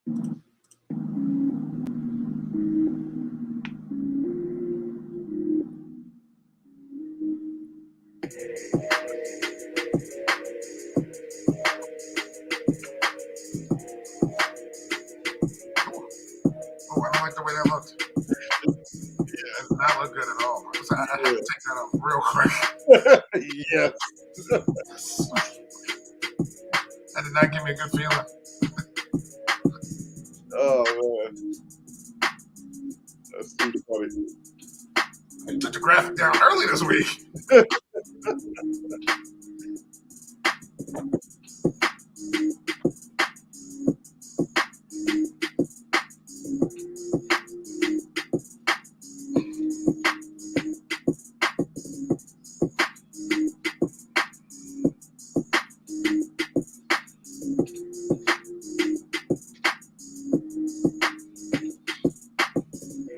Oh, I don't like the way that looked. Yeah, it did not look good at all. I had to take that off real quick. Yeah. That did not give me a good feeling. Oh man, that's too funny. I took the graphic down early this week.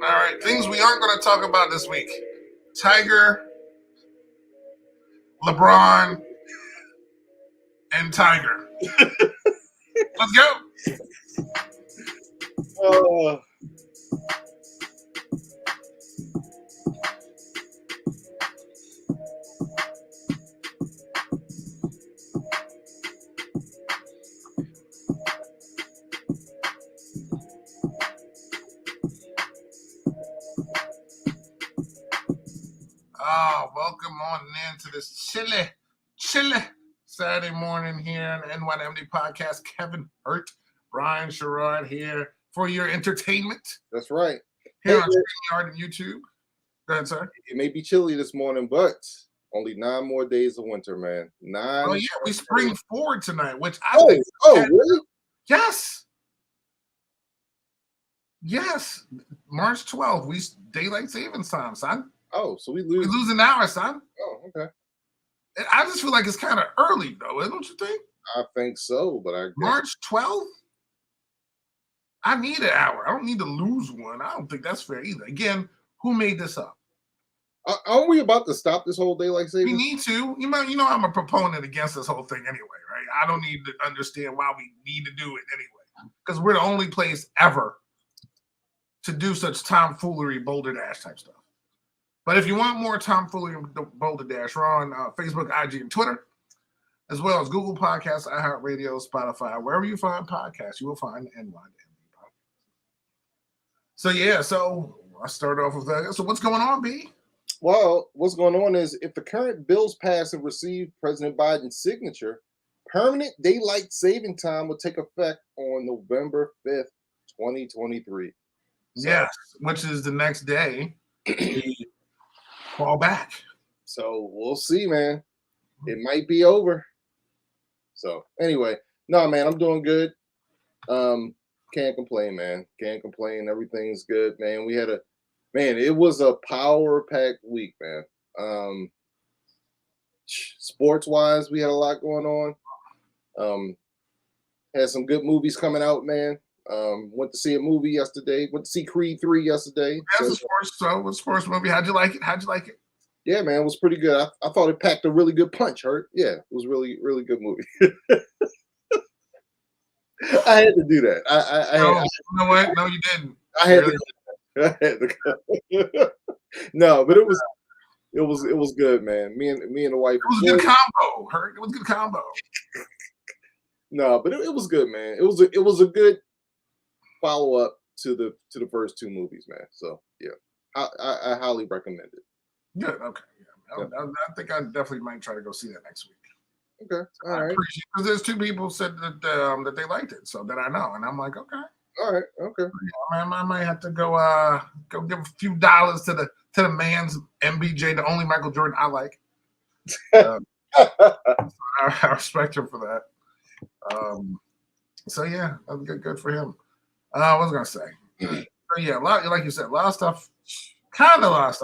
All right, things we aren't going to talk about this week. Tiger, LeBron, and Tiger. Let's go. Welcome on in to this chilly Saturday morning here on the NYMD podcast. Kevin Hurt, Brian Sherrod here for your entertainment. That's right. Here on StreamYard and YouTube. Go ahead, sir. It may be chilly this morning, but only 9 more days of winter, man. 9. Oh, yeah, we spring forward tonight, which I think. Oh, really? Yes. Yes. March 12th, we daylight savings time, son. Oh, so we lose an hour, son. Oh, okay. I just feel like it's kind of early, though. Don't you think? I think so, but I guess. March 12th? I need an hour. I don't need to lose one. I don't think that's fair either. Again, who made this up? Aren't we about to stop this whole daylight savings? We need to. You know I'm a proponent against this whole thing anyway, right? I don't need to understand why we need to do it anyway. Because we're the only place ever to do such tomfoolery, Boulder Dash type stuff. But if you want more tomfoolery and Boulder Dash, we're on Facebook, IG, and Twitter, as well as Google Podcasts, iHeartRadio, Spotify. Wherever you find podcasts, you will find NYMD Podcast. So, yeah, I'll start off with that. So what's going on, B? Well, what's going on is if the current bills pass and receive President Biden's signature, permanent daylight saving time will take effect on November 5th, 2023. Yes, which is the next day. Fall back. So we'll see, man. It might be over. So anyway, no, man, I'm doing good. Can't complain, man. Can't complain. Everything's good, man. It was a power-packed week, man. Sports-wise, we had a lot going on. Had some good movies coming out, man. Went to see a movie yesterday. Went to see Creed 3 yesterday. That's a sports movie. How'd you like it? Yeah, man, it was pretty good. I thought it packed a really good punch, Hurt. Yeah, it was really, really good movie. I had to do that. You know what? No, you didn't. I had to go. No, but it was good, man. Me and the wife. It was a good combo, Hurt. It was a good combo. No, but it was good, man. It was a good follow up to the first 2 movies, man. So yeah, I highly recommend it. Good. Okay. Yeah. I think I definitely might try to go see that next week. Okay. All right. Because there's 2 people said that they liked it, so that I know, and I'm like, okay. All right. Okay. Yeah, I might have to go give a few dollars to the man's MBJ, the only Michael Jordan I like. I respect him for that. So yeah, that's good for him. What was I gonna say? So yeah, like you said, a lot of stuff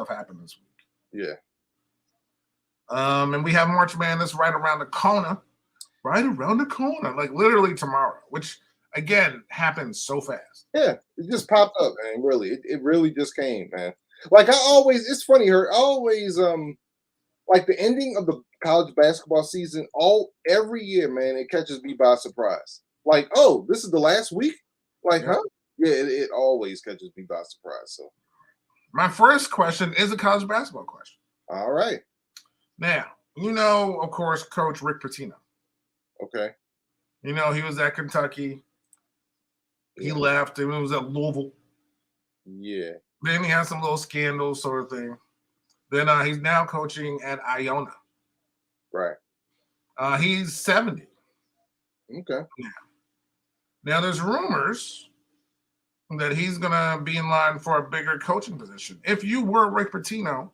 happened this week. Yeah. And we have March Madness right around the corner, like literally tomorrow, which again happens so fast. Yeah, it just popped up, man. Really, it really just came, man. Like it's funny, I always like the ending of the college basketball season. Every year, man, it catches me by surprise. Like, oh, this is the last week. Like, Yeah. huh? Yeah, it always catches me by surprise. So, My first question is a college basketball question. all right, Now, you know, of course, Coach Rick Pitino. okay, You know, he was at Kentucky. He yeah, left and he was at Louisville. yeah, Then he had some little scandals sort of thing. Then he's now coaching at Iona. right, He's 70. okay. Now there's rumors that he's going to be in line for a bigger coaching position. If you were Rick Pitino,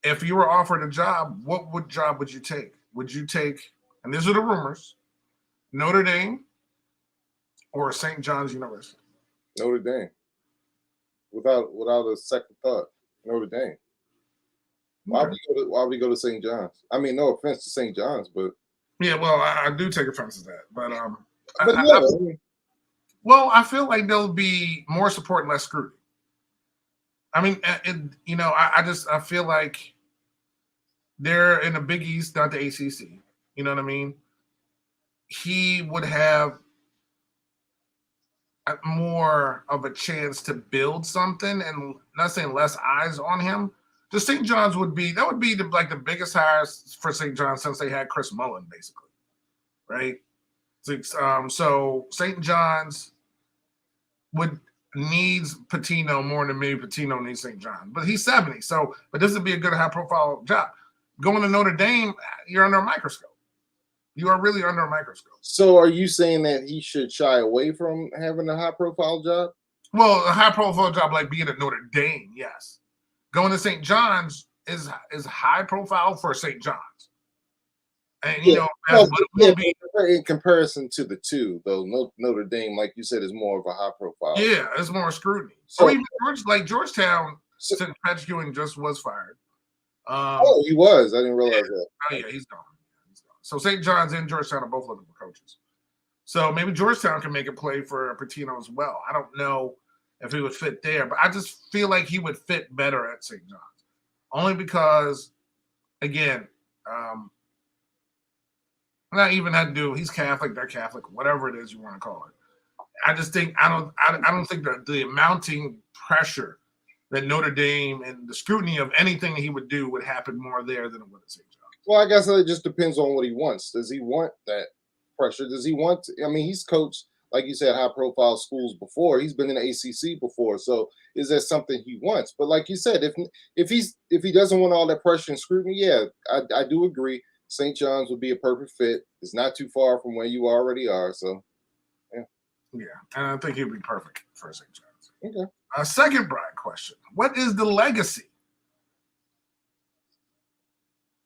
if you were offered a job, what job would you take? Would you take, and these are the rumors, Notre Dame or St. John's University? Notre Dame, without a second thought, Notre Dame. Okay. Why we go to St. John's? I mean, no offense to St. John's, but Yeah, well, I do take offense to that, but yeah, I mean, well, I feel like there'll be more support and less scrutiny. I mean, I feel like they're in the Big East, not the ACC. You know what I mean? He would have more of a chance to build something, and not saying less eyes on him. Just St. John's would be the biggest hire for St. John's since they had Chris Mullen, basically, right? So St. John's would needs Patino more than maybe Patino needs St. John. But he's 70, but this would be a good high-profile job. Going to Notre Dame, you're under a microscope. You are really under a microscope. so are you saying that he should shy away from having a high-profile job? Well, a high-profile job like being at Notre Dame, yes. Going to St. John's is high-profile for St. John's. And, you know, well, but it will be. In comparison to the two, though, Notre Dame, like you said, is more of a high-profile. Yeah, it's more scrutiny. So, or even Georgetown, since Patrick Ewing just was fired. He was. I didn't realize that. Oh, yeah, he's gone. So St. John's and Georgetown are both looking for coaches. So maybe Georgetown can make a play for Patino as well. I don't know if he would fit there, but I just feel like he would fit better at St. John's. Only because, again, not even had to do. He's Catholic, they're Catholic, whatever it is you want to call it. I just think I don't think that the mounting pressure that Notre Dame and the scrutiny of anything he would do would happen more there than it would at St. John's. Well, I guess it just depends on what he wants. Does he want that pressure? Does he want I mean, he's coached, like you said, high-profile schools before. He's been in the ACC before. So is that something he wants? But like you said, if he doesn't want all that pressure and scrutiny, yeah, I do agree. St. John's would be a perfect fit. It's not too far from where you already are. So, yeah, and I think he'd be perfect for St. John's. Okay. Second Brian question: what is the legacy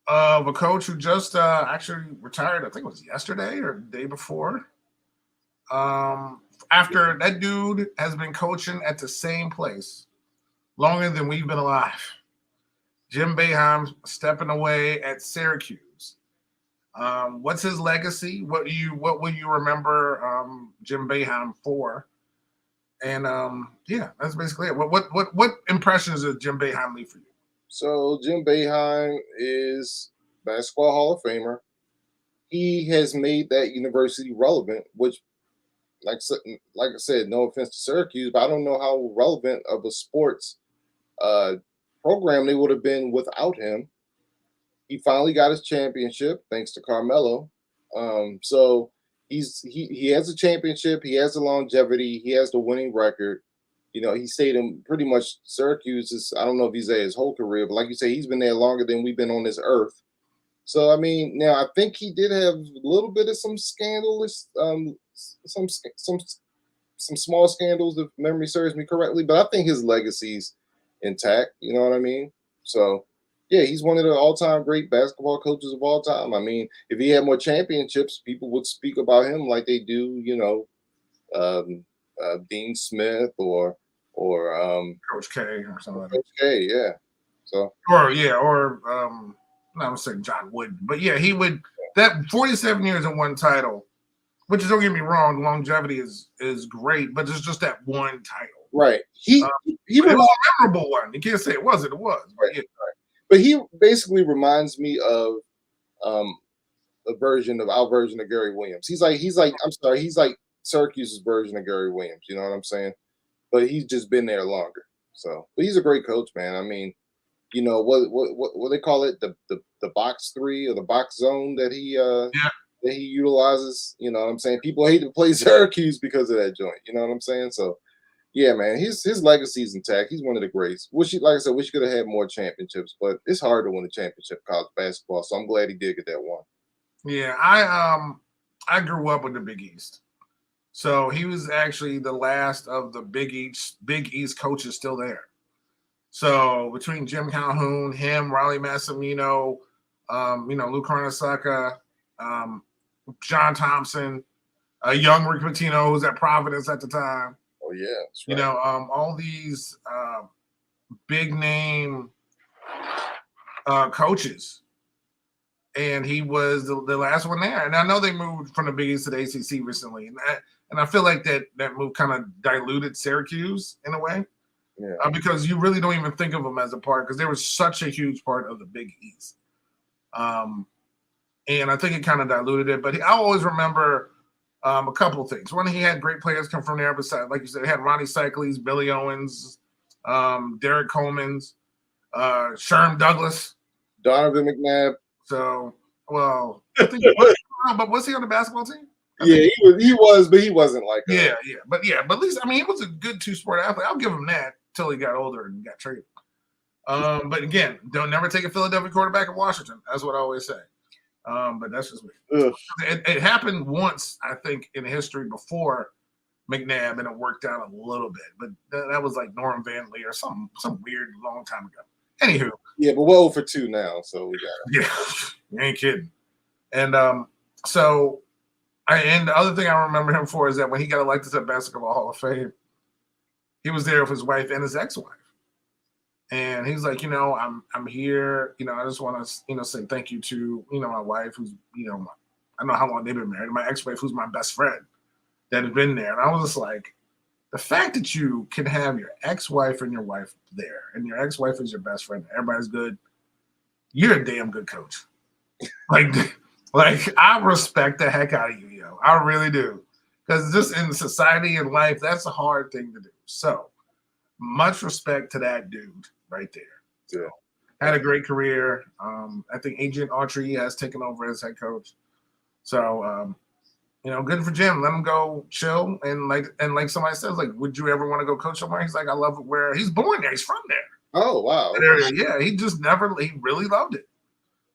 of a coach who just actually retired? I think it was yesterday or the day before. After that dude has been coaching at the same place longer than we've been alive. Jim Boeheim stepping away at Syracuse. What's his legacy? What will you remember Jim Boeheim for? And yeah, that's basically it. What impressions does Jim Boeheim leave for you? So Jim Boeheim is basketball Hall of Famer. He has made that university relevant, which, like I said, no offense to Syracuse, but I don't know how relevant of a sports program they would have been without him. He finally got his championship thanks to Carmelo. So he has a championship. He has the longevity. He has the winning record. You know, he stayed in pretty much Syracuse. I don't know if he's there his whole career, but like you say, he's been there longer than we've been on this earth. So, I mean, now I think he did have a little bit of some scandalous, some small scandals, if memory serves me correctly. But I think his legacy's intact. You know what I mean? So, yeah, he's one of the all-time great basketball coaches of all time. I mean, if he had more championships, people would speak about him like they do, you know, Dean Smith or Coach K or something like that. Coach K, yeah. So I'm saying John Wooden, but yeah, he would. That 47 years and one title, which is, don't get me wrong, longevity is great, but it's just that one title. Right. He it was a memorable one. You can't say it wasn't. It was. Right. Yeah. Right. But he basically reminds me of our version of Gary Williams. He's like Syracuse's version of Gary Williams. You know what I'm saying? But he's just been there longer. So, but he's a great coach, man. I mean, what they call it, the box three or the box zone that he utilizes. You know what I'm saying? People hate to play Syracuse because of that joint. You know what I'm saying? So yeah, man, his legacy's intact. He's one of the greats. Like I said, wish he could have had more championships, but it's hard to win a championship in college basketball. So I'm glad he did get that one. Yeah, I grew up with the Big East. So he was actually the last of the Big East coaches still there. So between Jim Calhoun, him, Riley Massimino, Lou Carnesecca, John Thompson, young Rick Pitino, who was at Providence at the time. Oh yeah, that's right. All these big name coaches, and he was the last one there. And I know they moved from the Big East to the ACC recently, and I feel like that move kind of diluted Syracuse in a way. Yeah. Because you really don't even think of them as a part, because they were such a huge part of the Big East. And I think it kind of diluted it. But I always remember a couple of things. One, he had great players come from there. Besides, like you said, he had Ronnie Cycles, Billy Owens, Derek Coleman's, Sherm Douglas, Donovan McNabb. So, well, I think but was he on the basketball team? He was, but he wasn't like that. But at least he was a good two-sport athlete. I'll give him that till he got older and got traded. But again, don't never take a Philadelphia quarterback in Washington. That's what I always say. But that's just me. It happened once, I think, in history before McNabb, and it worked out a little bit. But that was like Norm Van Lee or some weird long time ago. Anywho. Yeah, but we're 0 for 2 now, so we got it. Yeah, you ain't kidding. And and the other thing I remember him for is that when he got elected to the Basketball Hall of Fame, he was there with his wife and his ex-wife. And he's like, I'm here. I just want to, say thank you to, my wife, who's, I don't know how long they've been married. My ex-wife, who's my best friend, that has been there. And I was just like, the fact that you can have your ex-wife and your wife there, and your ex-wife is your best friend, everybody's good, you're a damn good coach. Like I respect the heck out of you, yo. I really do. Because just in society and life, that's a hard thing to do. So much respect to that dude right there. So, had a great career. I think Agent Autry has taken over as head coach. So, good for Jim. Let him go chill. And like somebody says, like, would you ever want to go coach somewhere? He's like, I love it where he's born there. He's from there. Oh, wow. Yeah, he really loved it.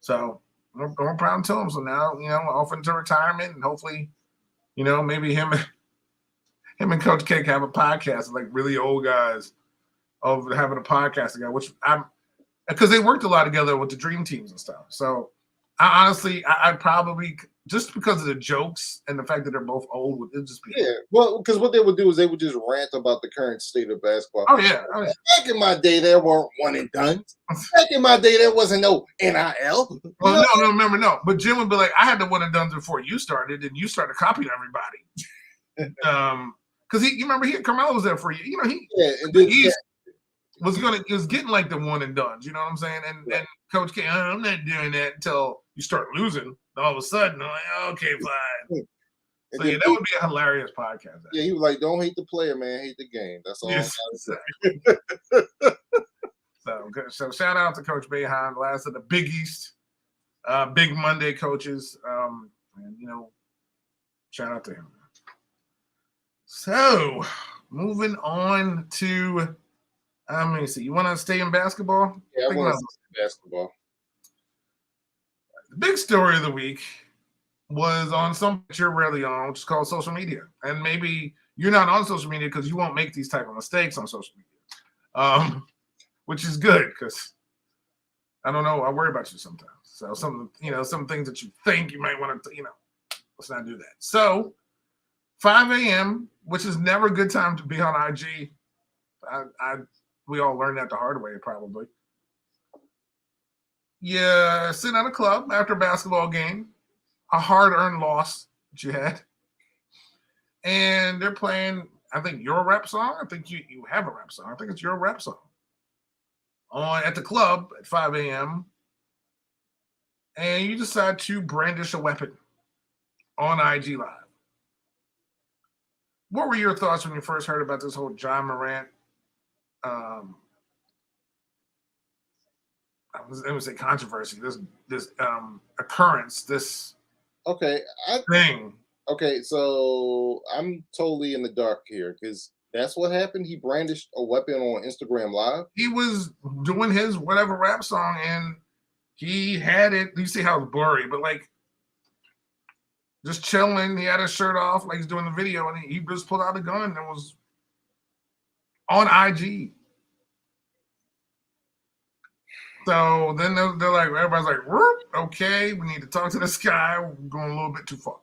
So I'm proud to him. So now, off into retirement, and hopefully, maybe him and Coach K have a podcast, like really old guys of having a podcast together, because they worked a lot together with the dream teams and stuff. So I honestly, I'd probably, just because of the jokes and the fact that they're both old, it'd just be. Yeah, well, because what they would do is they would just rant about the current state of basketball. Oh, yeah. Back in my day, there weren't one and done. Back in my day, there wasn't no NIL. Well, no. But Jim would be like, I had the one and done before you started, and you started copying everybody. Because you remember Carmelo was there for you. He was getting like the one and done. You know what I'm saying? And Coach K, I'm not doing that until you start losing. All of a sudden, I'm like, okay, fine. So that would be a hilarious podcast. Yeah, he was like, "Don't hate the player, man. Hate the game." That's all. Yes, So shout out to Coach Boeheim, last of the Big East, Big Monday coaches, and shout out to him. So moving on to, let me see. You want to stay in basketball? Yeah, I want to stay in basketball. The big story of the week was on something that you're rarely on, which is called social media. And maybe you're not on social media because you won't make these type of mistakes on social media, which is good because I don't know. I worry about you sometimes. So some things that you think you might want to, let's not do that. So 5 a.m., which is never a good time to be on IG. We all learned that the hard way, probably. Yeah, sitting at a club after a basketball game, a hard-earned loss that you had, and they're playing, I think, your rap song. I think you have a rap song. I think it's your rap song at the club at 5 a.m., and you decide to brandish a weapon on IG Live. what were your thoughts when you first heard about this whole John Morant? Um, I was going to say controversy. This occurrence. This Okay, thing. okay. So I'm totally in the dark here because that's what happened. He brandished a weapon on Instagram Live. He was doing his whatever rap song, and he had it. You see how it's blurry, but like just chilling. He had his shirt off, like he's doing the video, and he just pulled out a gun and was on IG. So then they're like, everybody's like, okay, we need to talk to this guy. We're going a little bit too far.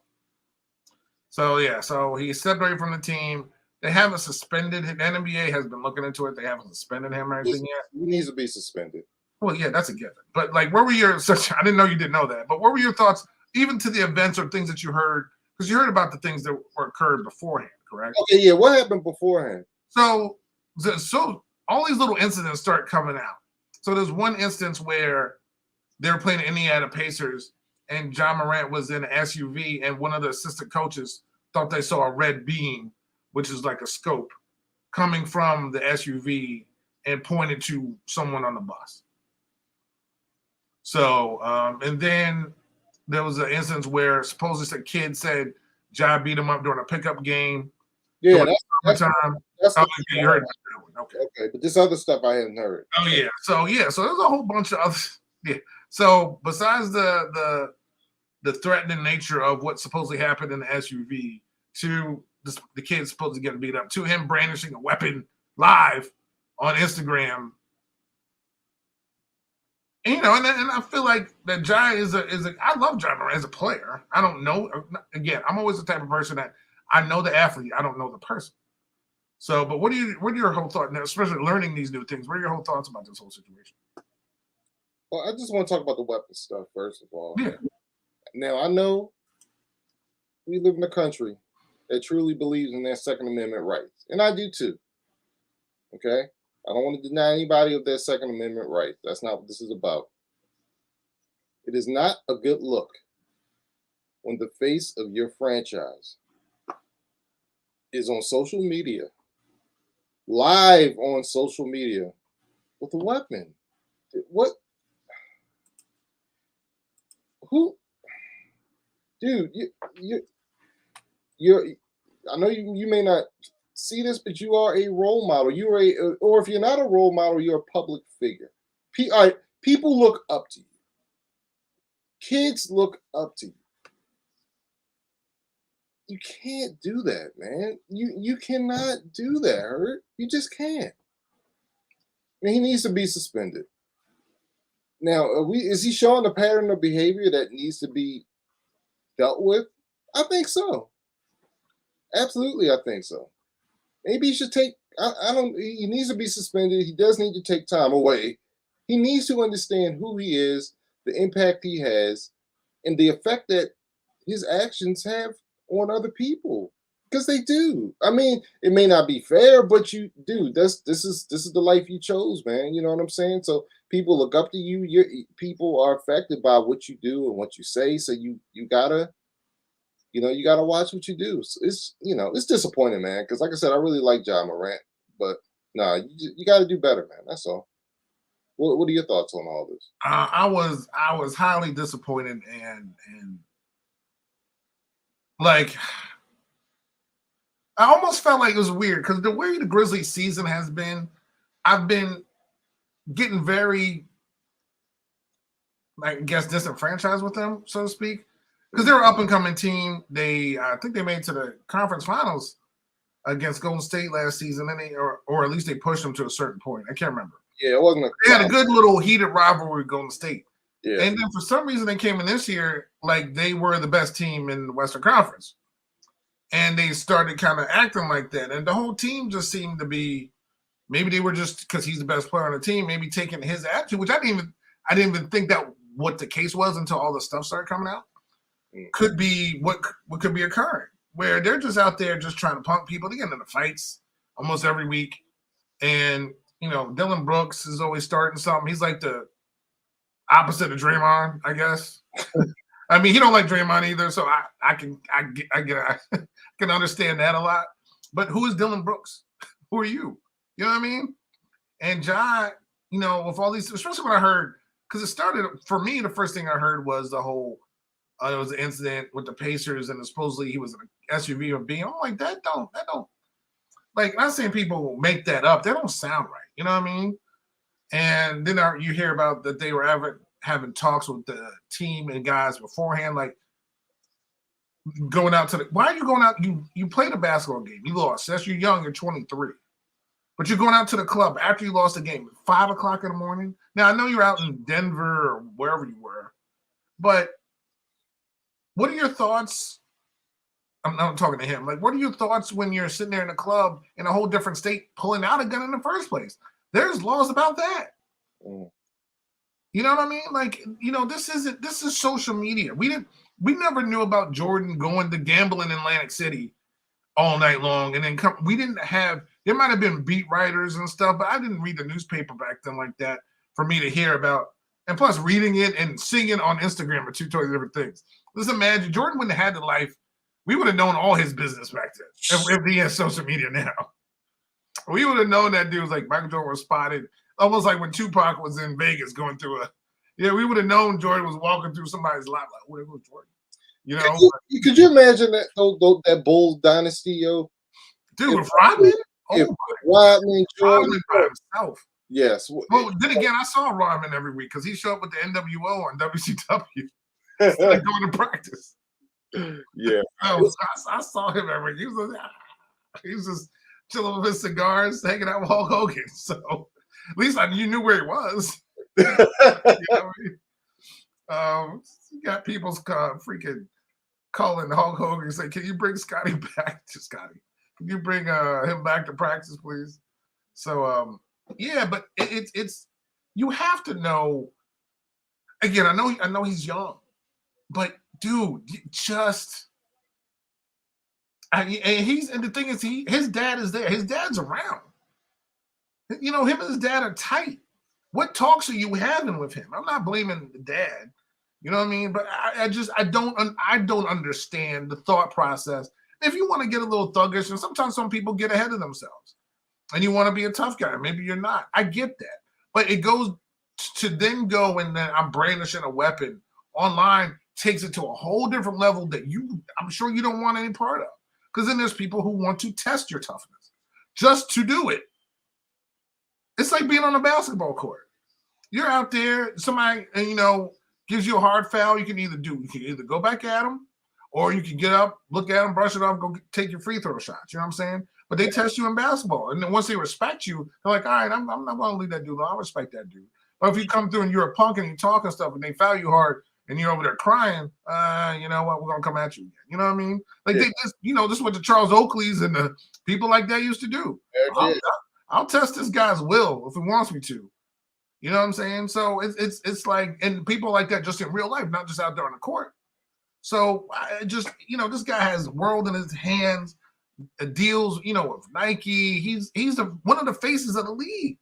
So yeah, so he stepped away from the team. They haven't suspended him. The NBA has been looking into it. They haven't suspended him or anything yet. He needs to be suspended. Well, yeah, that's a given. But like, what were your I didn't know you didn't know that. But what were your thoughts, even to the events or things that you heard? Because you heard about the things that occurred beforehand, correct? Okay, yeah. What happened beforehand? So all these little incidents start coming out. So there's one instance where they were playing the Indiana Pacers, and John Morant was in an SUV, and one of the assistant coaches thought they saw a red beam, which is like a scope, coming from the SUV and pointed to someone on the bus. So, and then there was an instance where supposedly a kid said Ja beat him up during a pickup game. Yeah, that's okay, you heard about that one. Okay, but this other stuff I haven't heard. Oh yeah, so there's a whole bunch of other. Yeah, so besides the threatening nature of what supposedly happened in the SUV, to the kid supposed to get beat up, to him brandishing a weapon live on Instagram. And, and I feel like that Ja is a I love Ja Morant as a player. I don't know. Again, I'm always the type of person that I know the athlete. I don't know the person. So, but what are your whole thoughts, especially learning these new things? What are your whole thoughts about this whole situation? Well, I just want to talk about the weapon stuff first of all. Yeah. Now I know we live in a country that truly believes in their Second Amendment rights, and I do too. Okay, I don't want to deny anybody of their Second Amendment rights. That's not what this is about. It is not a good look when the face of your franchise is on social media, live on social media, with a weapon. What? Who? Dude, you're. I know you may not see this, but you are a role model. Or if you're not a role model, you're a public figure. People look up to you. Kids look up to you. You can't do that, man. You cannot do that, Hurt. You just can't. And he needs to be suspended. Now, is he showing a pattern of behavior that needs to be dealt with? I think so. Absolutely, I think so. Maybe he should take. I don't. He needs to be suspended. He does need to take time away. He needs to understand who he is, the impact he has, and the effect that his actions have on other people. Because they do. I mean, it may not be fair, but you do. This is the life you chose, man. You know what I'm saying? So people look up to you. People are affected by what you do and what you say. So you gotta, you gotta watch what you do. It's disappointing, man. Because like I said, I really like Ja Morant, but nah, you got to do better, man. That's all. What are your thoughts on all this? I was highly disappointed and like. I almost felt like it was weird because the way the Grizzlies season has been, I've been getting very, I guess, disenfranchised with them, so to speak, because they're an up and coming team. I think they made it to the conference finals against Golden State last season, and or at least they pushed them to a certain point. I can't remember. Yeah, it wasn't. They had a good little heated rivalry with Golden State. Yeah. And then for some reason they came in this year like they were the best team in the Western Conference. And they started kind of acting like that. And the whole team just seemed to be, maybe they were just, because he's the best player on the team, maybe taking his attitude, which I didn't even think that what the case was until all the stuff started coming out. Could be what could be occurring, where they're just out there just trying to punk people. They get into fights almost every week. And, Dylan Brooks is always starting something. He's like the opposite of Draymond, I guess. I mean, he don't like Draymond either, so I can understand that a lot. But who is Dylan Brooks? Who are you? You know what I mean? And Ja, with all these, especially when I heard, because it started for me, the first thing I heard was the whole there was an incident with the Pacers, and supposedly he was in an SUV or being. I'm like, that don't like. I'm not saying people make that up. That don't sound right. You know what I mean? And then you hear about that they were having talks with the team and guys beforehand, like going out to the. Why are you going out? You played a basketball game. You lost. That's you're young. You're 23. But you're going out to the club after you lost the game at 5 o'clock in the morning. Now, I know you're out in Denver or wherever you were, but what are your thoughts? I'm not talking to him. Like, what are your thoughts when you're sitting there in a club in a whole different state pulling out a gun in the first place? There's laws about that. Mm. You know what I mean? Like, this is social media. We never knew about Jordan going to gamble in Atlantic City all night long, and then we didn't have. There might have been beat writers and stuff, but I didn't read the newspaper back then like that for me to hear about. And plus, reading it and seeing it on Instagram are two totally different things. Let's imagine Jordan wouldn't have had the life. We would have known all his business back then if he had social media now. We would have known that dude was like Michael Jordan was spotted, almost like when Tupac was in Vegas going through we would have known Jordan was walking through somebody's lap like, oh, there goes Jordan. Could you imagine that Bulls dynasty, yo? Dude, with Rodman? Rodman, Jordan by himself. Yes. Well, then again, I saw Rodman every week because he showed up with the NWO on WCW. Like going to practice. Yeah. I saw him every week. He was just chilling with his cigars, hanging out with Hulk Hogan. So at least you knew where he was. You know what I mean? You got people's freaking calling Hulk Hogan and say, "Can you bring Scotty back to Scotty? Can you bring him back to practice, please?" So but it's you have to know. Again, I know he's young, but dude, and the thing is, his dad is there. His dad's around. Him and his dad are tight. What talks are you having with him? I'm not blaming the dad. You know what I mean? But I don't understand the thought process. If you want to get a little thuggish, and sometimes some people get ahead of themselves, and you want to be a tough guy. Maybe you're not. I get that, but it goes to then go and then I'm brandishing a weapon online takes it to a whole different level that I'm sure you don't want any part of. Because then there's people who want to test your toughness just to do it. It's like being on a basketball court. You're out there, somebody, gives you a hard foul. You can either go back at them, or you can get up, look at them, brush it off, go take your free throw shots. You know what I'm saying? But they test you in basketball. And then once they respect you, they're like, all right, I'm not going to leave that dude alone. I respect that dude. But if you come through and you're a punk and you talk and stuff and they foul you hard and you're over there crying, you know what? We're going to come at you again. You know what I mean? Like, They just, this is what the Charles Oakleys and the people like that used to do. I'll test this guy's will if he wants me to. You know what I'm saying? So it's like, and people like that just in real life, not just out there on the court. So this guy has the world in his hands, deals, with Nike. He's one of the faces of the league.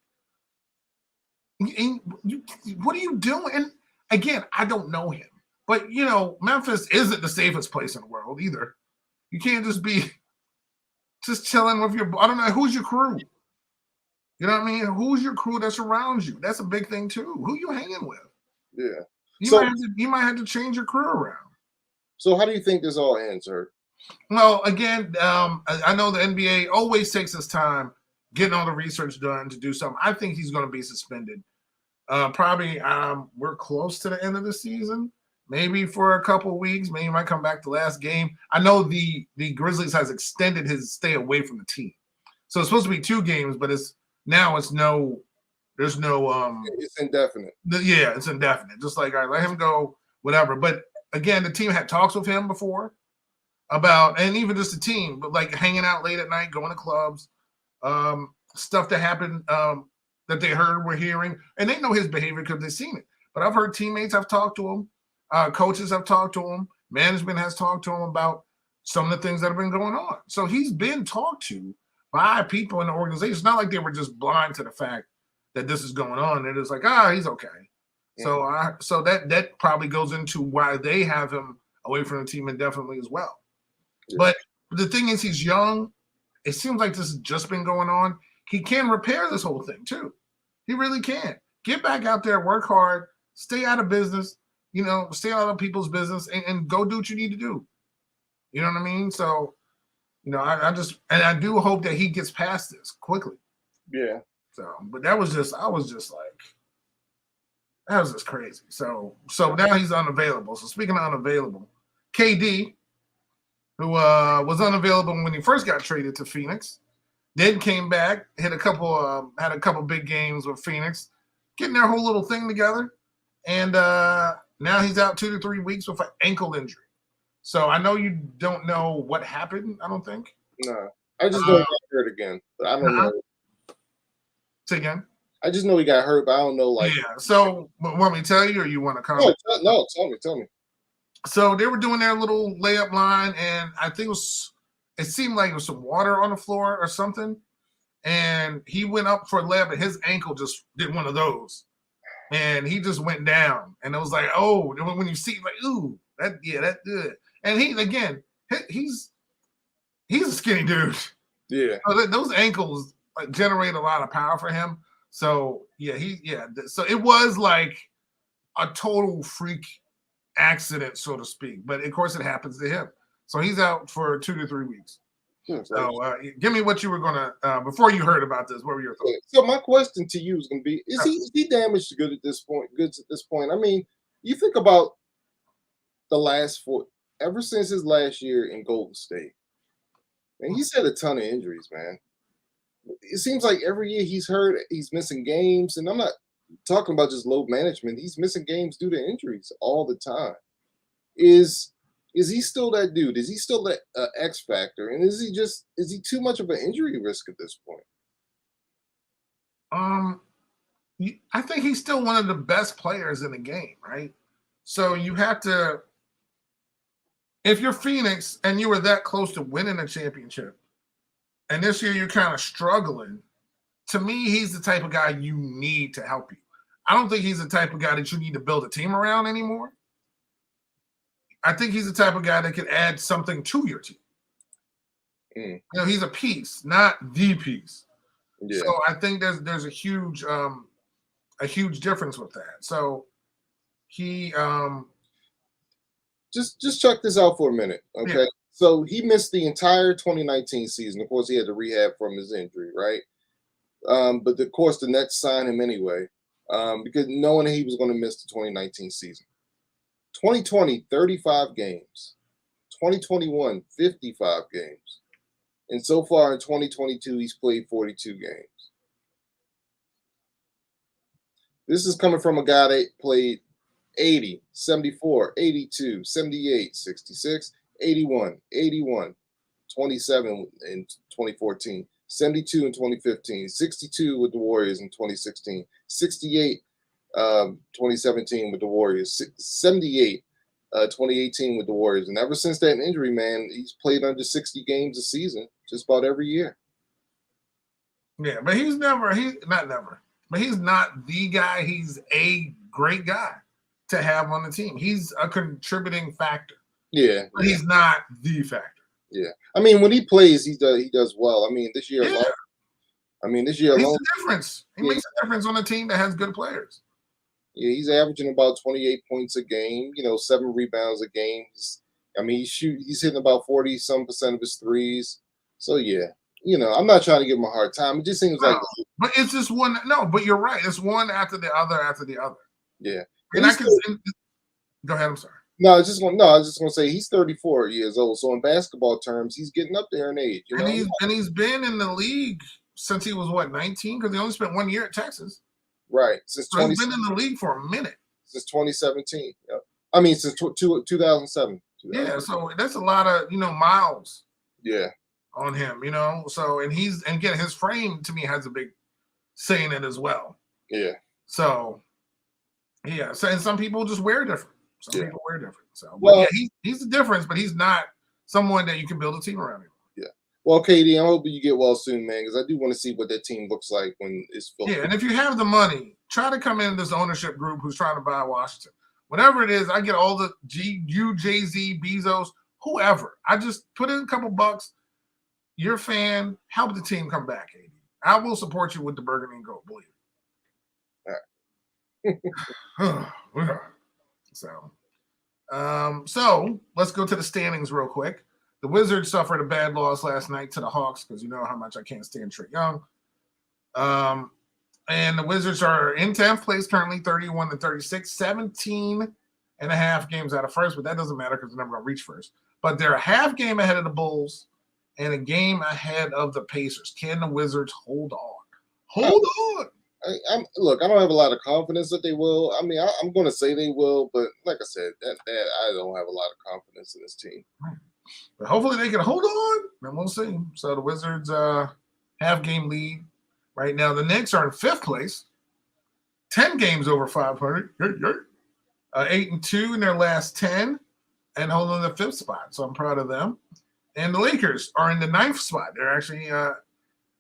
What are you doing? And again, I don't know him, but Memphis isn't the safest place in the world either. You can't just be just chilling with I don't know, who's your crew? You know what I mean? Who's your crew that surrounds you? That's a big thing too. Who you hanging with? Yeah. You might have to change your crew around. So how do you think this all ends, Herc? Well, again, I know the NBA always takes its time getting all the research done to do something. I think he's going to be suspended. Probably we're close to the end of the season. Maybe for a couple of weeks. Maybe he might come back the last game. I know the Grizzlies has extended his stay away from the team. So it's supposed to be 2 games, but there's no it's indefinite. Yeah, it's indefinite. Just like, all right, let him go, whatever. But again, the team had talks with him before about, and even just the team, but like hanging out late at night, going to clubs, stuff that happened that they we're hearing, and they know his behavior because they've seen it. But I've heard teammates have talked to him, coaches have talked to him, management has talked to him about some of the things that have been going on. So he's been talked to by people in the organization. It's not like they were just blind to the fact that this is going on. They're just like, he's okay. Yeah. So that probably goes into why they have him away from the team indefinitely as well. Yeah. But the thing is, he's young. it seems like this has just been going on. He can repair this whole thing too. He really can. Get back out there, work hard, stay out of business, stay out of people's business and go do what you need to do. You know what I mean? So, I do hope that he gets past this quickly. Yeah. So, but I was just like, that was just crazy. So now he's unavailable. So speaking of unavailable, KD, who was unavailable when he first got traded to Phoenix, then came back, had a couple big games with Phoenix, getting their whole little thing together, and now he's out 2 to 3 weeks with an ankle injury. So I know you don't know what happened. I don't think. No, I just know he got hurt again, but I don't know. Say again. I just know he got hurt, but I don't know. So want me to tell you, or you want to comment? No, tell me. So they were doing their little layup line, and I think it seemed like it was some water on the floor or something. And he went up for a layup, and his ankle just did one of those. And he just went down. And it was like, oh, when you see it, like, ooh, that's good. And he's a skinny dude. Yeah. So those ankles generate a lot of power for him. So, So it was like a total freak accident, so to speak. But of course, it happens to him. So he's out for 2 to 3 weeks. So give me what you were going to, before you heard about this, what were your thoughts? So my question to you is going to be, is he damaged goods at this point? I mean, you think about the ever since his last year in Golden State, and he's had a ton of injuries, man. It seems like every year he's hurt, he's missing games, and I'm not talking about just load management. He's missing games due to injuries all the time. Is he still that dude? Is he still that X factor? And is he too much of an injury risk at this point? I think he's still one of the best players in the game, right? So you have to, if you're Phoenix and you were that close to winning a championship, and this year you're kind of struggling, to me, he's the type of guy you need to help you. I don't think he's the type of guy that you need to build a team around anymore. I think he's the type of guy that could add something to your team. He's a piece, not the piece. Yeah. So I think there's a huge difference with that. So he just check this out for a minute, okay? Yeah. So he missed the entire 2019 season. Of course, he had to rehab from his injury, right? But of course, the Nets signed him anyway because knowing he was going to miss the 2019 season. 2020, 35 games. 2021, 55 games. And so far in 2022, he's played 42 games. This is coming from a guy that played 80, 74, 82, 78, 66, 81, 81, 27 in 2014, 72 in 2015, 62 with the Warriors in 2016, 68 2017 with the Warriors, 78 2018 with the Warriors. And ever since that injury, man, he's played under 60 games a season just about every year. Yeah, but he's not the guy. He's a great guy to have on the team. He's a contributing factor. Yeah. But he's not the factor. Yeah. I mean, when he plays, he does well. I mean, this year alone. He's a difference. He makes a difference on a team that has good players. Yeah, he's averaging about 28 points a game, 7 rebounds a game. He's hitting about 40-some% of his threes. So, yeah, I'm not trying to give him a hard time. It just seems like. But it's just one. No, but you're right. It's one after the other after the other. Yeah. And go ahead. I'm sorry. No, I was just going to say he's 34 years old. So in basketball terms, he's getting up there in age. And he's been in the league since he was 19, because he only spent 1 year at Texas. Right. He's been in the league for a minute. Since 2017. Yep. I mean, since 2007. Yeah, so that's a lot of, miles. Yeah. On him, So, and again, his frame to me has a big say in it as well. Yeah. So, yeah. So, and some people just wear different. People wear different. So, he's the difference, but he's not someone that you can build a team around him. Yeah. Well, KD, I'm hoping you get well soon, man, because I do want to see what that team looks like when it's filled. Yeah, and if you have the money, try to come in this ownership group who's trying to buy Washington. Whatever it is, I get all the Jay-Z, Bezos, whoever. I just put in a couple bucks. you're a fan. Help the team come back, AD. I will support you with the burgundy and gold, believe it. So let's go to the standings real quick. The Wizards suffered a bad loss last night to the Hawks because you know how much I can't stand Trae Young. And the Wizards are in 10th place currently, 31-36, 17 and a half games out of first, but that doesn't matter because they're never going to reach first. But they're a half game ahead of the Bulls and a game ahead of the Pacers. Can the Wizards hold on? Hold on. Look, I don't have a lot of confidence that they will. I mean, I'm going to say they will, but like I said, that I don't have a lot of confidence in this team. But hopefully they can hold on, and we'll see. So the Wizards half game lead right now. The Knicks are in 5th place, 10 games over 500, 8-2 in their last 10, and holding the 5th spot. So I'm proud of them. And the Lakers are in the 9th spot. They're actually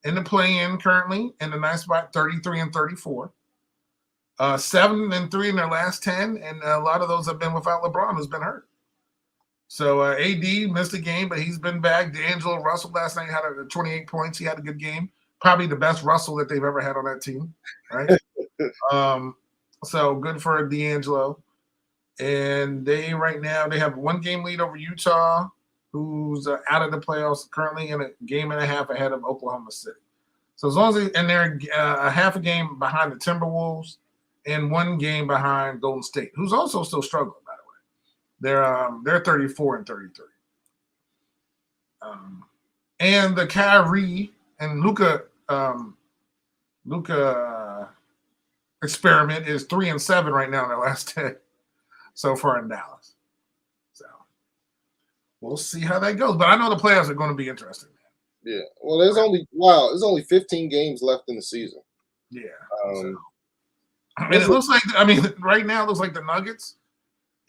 in the play-in currently in the 9th spot, 33-34. 7-3 in their last 10, and a lot of those have been without LeBron, who's been hurt. So AD missed a game, but he's been back. D'Angelo Russell last night had 28 points. He had a good game. Probably the best Russell that they've ever had on that team, right? So good for D'Angelo. And they right now, they have 1 game lead over Utah, who's out of the playoffs currently in a game and a half ahead of Oklahoma City. So as long as they're a half a game behind the Timberwolves and 1 game behind Golden State, who's also still struggling, by the way. They're 34-33. And the Kyrie and Luka experiment is 3-7 right now in their last 10 so far in Dallas. So we'll see how that goes. But I know the playoffs are going to be interesting, man. Yeah. Well, there's only 15 games left in the season. Yeah. And it looks like, right now it looks like the Nuggets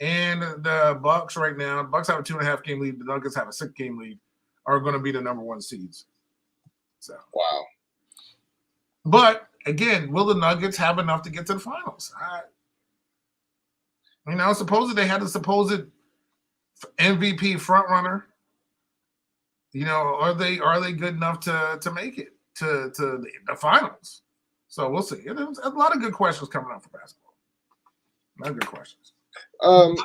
and the Bucks right now. The Bucks have a 2.5 game lead. The Nuggets have a 6 game lead. Are going to be the number 1 seeds. So wow. But again, will the Nuggets have enough to get to the finals? Supposedly they had a supposed MVP frontrunner. Are they good enough to make it to the finals? So we'll see. There's a lot of good questions coming up for basketball. A lot of good questions. Go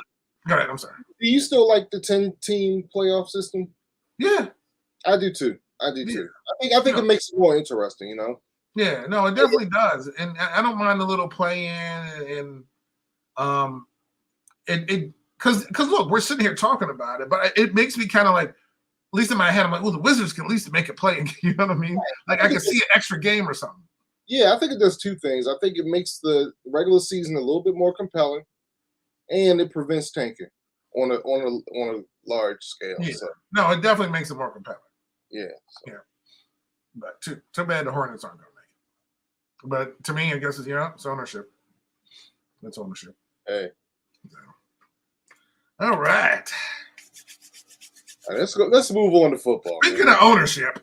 ahead. I'm sorry. Do you still like the 10-team playoff system? Yeah, I do too. I think it makes it more interesting. Yeah, no, it definitely does, and I don't mind the little play-in and because look, we're sitting here talking about it, but it makes me kind of like, at least in my head, I'm like, well, the Wizards can at least make a play. You know what I mean? Like I can see an extra game or something. Yeah, I think it does 2 things. I think it makes the regular season a little bit more compelling, and it prevents tanking on a large scale. Yeah. So. No, it definitely makes it more compelling. Yeah. So. Yeah. But too bad the Hornets aren't going to make it. But to me, I guess it's ownership. That's ownership. Hey. So. All right. All right, let's go. Let's move on to football. Speaking of ownership,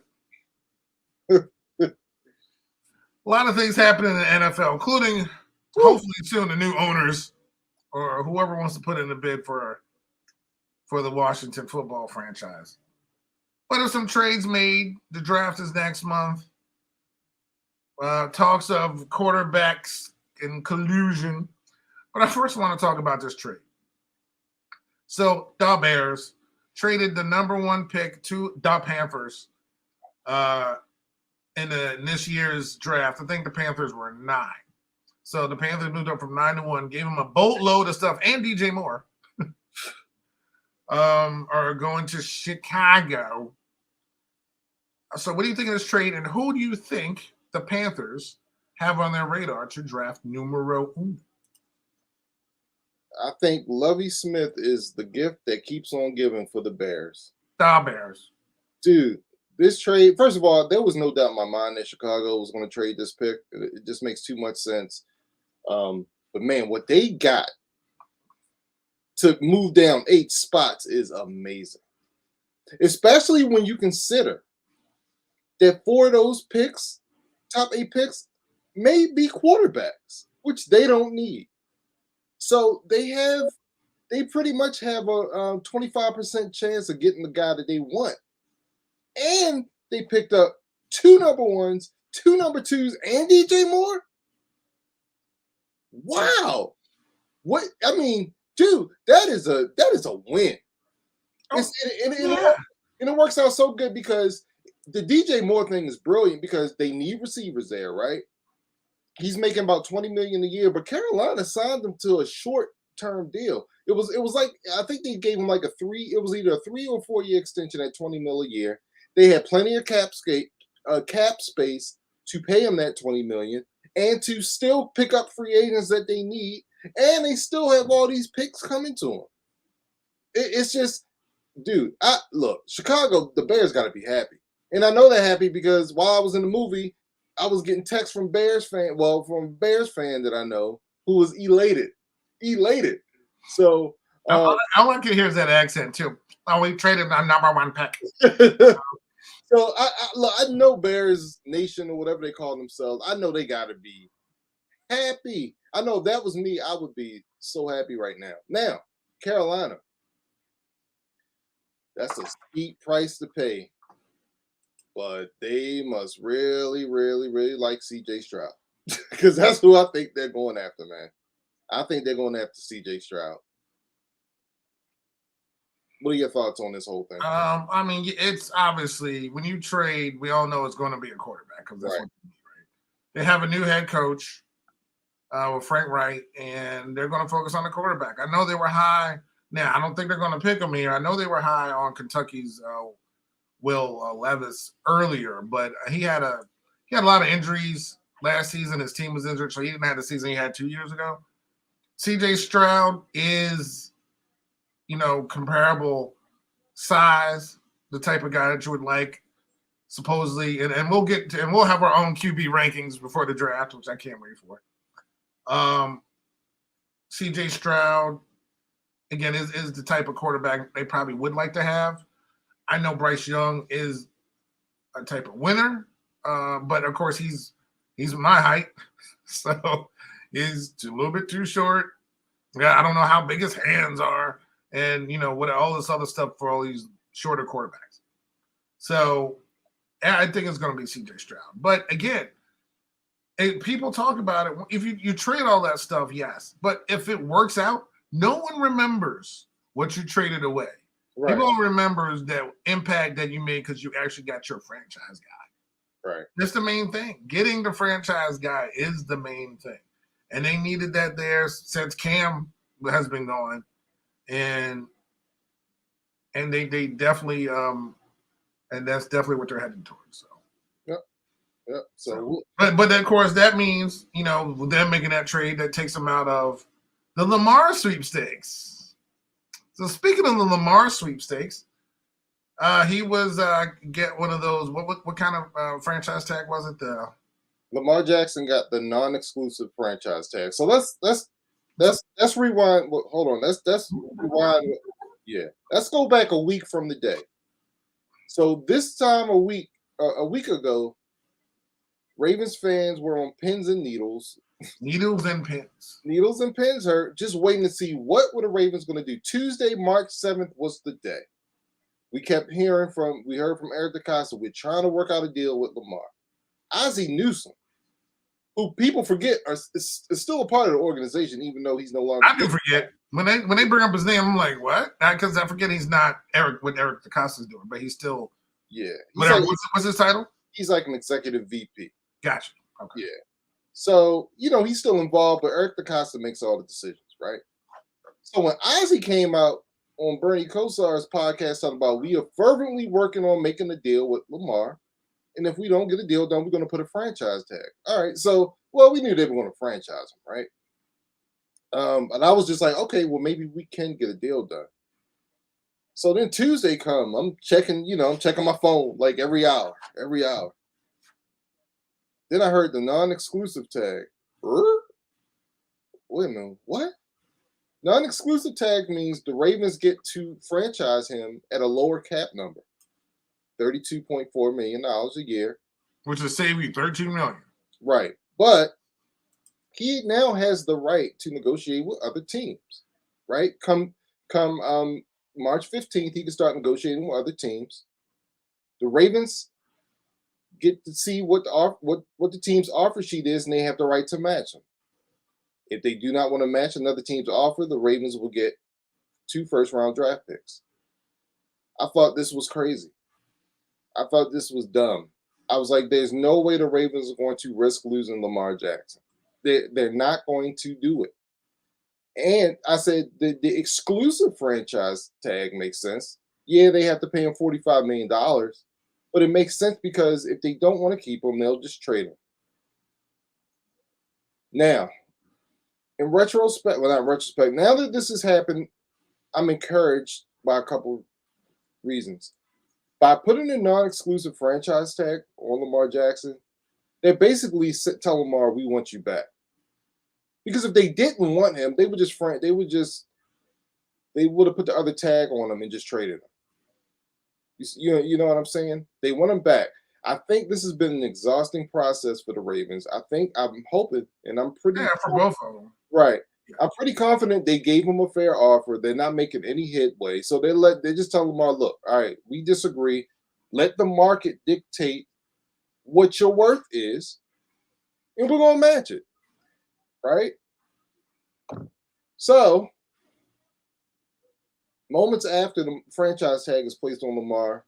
a lot of things happening in the NFL, including hopefully soon the new owners or whoever wants to put in a bid for the Washington football franchise. But there's some trades made. The draft is next month. Talks of quarterbacks and collusion. But I first want to talk about this trade. So the Bears traded the number 1 pick to the Panthers in this year's draft. I think the Panthers were 9. So the Panthers moved up from 9-1, gave them a boatload of stuff, and DJ Moore are going to Chicago. So what do you think of this trade, and who do you think the Panthers have on their radar to draft numero 1? I think Lovie Smith is the gift that keeps on giving for the Bears. The Bears. Dude, this trade, first of all, there was no doubt in my mind that Chicago was going to trade this pick. It just makes too much sense. But, man, what they got to move down 8 spots is amazing. Especially when you consider that 4 of those picks, top 8 picks, may be quarterbacks, which they don't need. So they pretty much have a 25% chance of getting the guy that they want. And they picked up 2 number ones, 2 number twos, and DJ Moore. Wow. What I mean, dude, that is a win. And it works out so good because the DJ Moore thing is brilliant because they need receivers there, right? He's making about $20 million a year, but Carolina signed him to a short-term deal. It was like I think they gave him like it was either a 3 or 4 year extension at $20 million a year. They had plenty of cap space to pay him that $20 million and to still pick up free agents that they need, and they still have all these picks coming to them. It's just, dude, look, Chicago, the Bears got to be happy. And I know they're happy because while I was in the movie, I was getting texts from from a Bears fan that I know who was elated. So all I can hear is that accent too. Oh, we traded my number 1 pick. So I know Bears Nation or whatever they call themselves. I know they got to be happy. I know if that was me, I would be so happy right now. Now, Carolina, that's a steep price to pay, but they must really, really, really like CJ Stroud because that's who I think they're going after, man. I think they're going after CJ Stroud. What are your thoughts on this whole thing? I mean, it's obviously when you trade, we all know it's going to be a quarterback because that's what they need, right? They have a new head coach with Frank Wright, and they're going to focus on the quarterback. I know they were high. Now, I don't think they're going to pick him here. I know they were high on Kentucky's Will Levis earlier, but he had a lot of injuries last season. His team was injured, so he didn't have the season he had 2 years ago. CJ Stroud is, comparable size, the type of guy that you would like, supposedly, and we'll have our own QB rankings before the draft, which I can't wait for. CJ Stroud, again, is the type of quarterback they probably would like to have. I know Bryce Young is a type of winner, but of course he's my height, so he's a little bit too short. Yeah, I don't know how big his hands are, and what all this other stuff for all these shorter quarterbacks. So I think it's going to be CJ Stroud. But again, people talk about it. If you trade all that stuff, yes, but if it works out, no one remembers what you traded away. Right. People remembers that impact that you made because you actually got your franchise guy. Right. That's the main thing. Getting the franchise guy is the main thing. And they needed that there since Cam has been gone. And they definitely and that's definitely what they're heading towards. So Yep. So but of course that means, them making that trade that takes them out of the Lamar sweepstakes. So speaking of the Lamar sweepstakes, he was get one of those. What kind of franchise tag was it? The Lamar Jackson got the non-exclusive franchise tag. So let's rewind. Hold on. Let's rewind. Yeah, let's go back a week from the day. So this time a week ago, Ravens fans were on pins and needles. Needles and pins. Needles and pins hurt, just waiting to see what were the Ravens going to do. Tuesday, March 7th was the day. We heard from Eric DeCosta, we're trying to work out a deal with Lamar. Ozzie Newsome, who people forget is still a part of the organization, even though he's no longer. I do forget. When they bring up his name, I'm like, what? Because I forget he's not what Eric DeCosta's doing, but he's still. Yeah. Whatever. What's his title? He's like an executive VP. Gotcha. Okay. Yeah. So, he's still involved, but Eric DeCosta makes all the decisions, right? So when Ozzie came out on Bernie Kosar's podcast talking about we are fervently working on making a deal with Lamar, and if we don't get a deal done, we're going to put a franchise tag. All right. So, we knew they were going to franchise him, right? And I was just like, okay, well, maybe we can get a deal done. So then Tuesday come, I'm checking my phone like every hour. Then I heard the non-exclusive tag. Wait a minute, what? Non-exclusive tag means the Ravens get to franchise him at a lower cap number, $32.4 million a year. Which will save you $13 million. Right. But he now has the right to negotiate with other teams, right? Come March 15th, he can start negotiating with other teams. The Ravens get to see what the team's offer sheet is, and they have the right to match them. If they do not want to match another team's offer, the Ravens will get 2 first-round draft picks. I thought this was crazy. I thought this was dumb. I was like, there's no way the Ravens are going to risk losing Lamar Jackson. They're not going to do it. And I said the exclusive franchise tag makes sense. Yeah, they have to pay him $45 million, but it makes sense because if they don't want to keep him, they'll just trade him. Now, in retrospect, well, not retrospect, now that this has happened, I'm encouraged by a couple reasons. By putting a non-exclusive franchise tag on Lamar Jackson, they're basically telling Lamar, we want you back. Because if they didn't want him, they would have put the other tag on him and just traded him. You know what I'm saying? They want him back. I think this has been an exhausting process for the Ravens. I'm hoping, and I'm pretty for both of them. Right. I'm pretty confident they gave him a fair offer. They're not making any headway. So they just tell Lamar, look, all right, we disagree. Let the market dictate what your worth is, and we're going to match it. Right? So, moments after the franchise tag is placed on Lamar,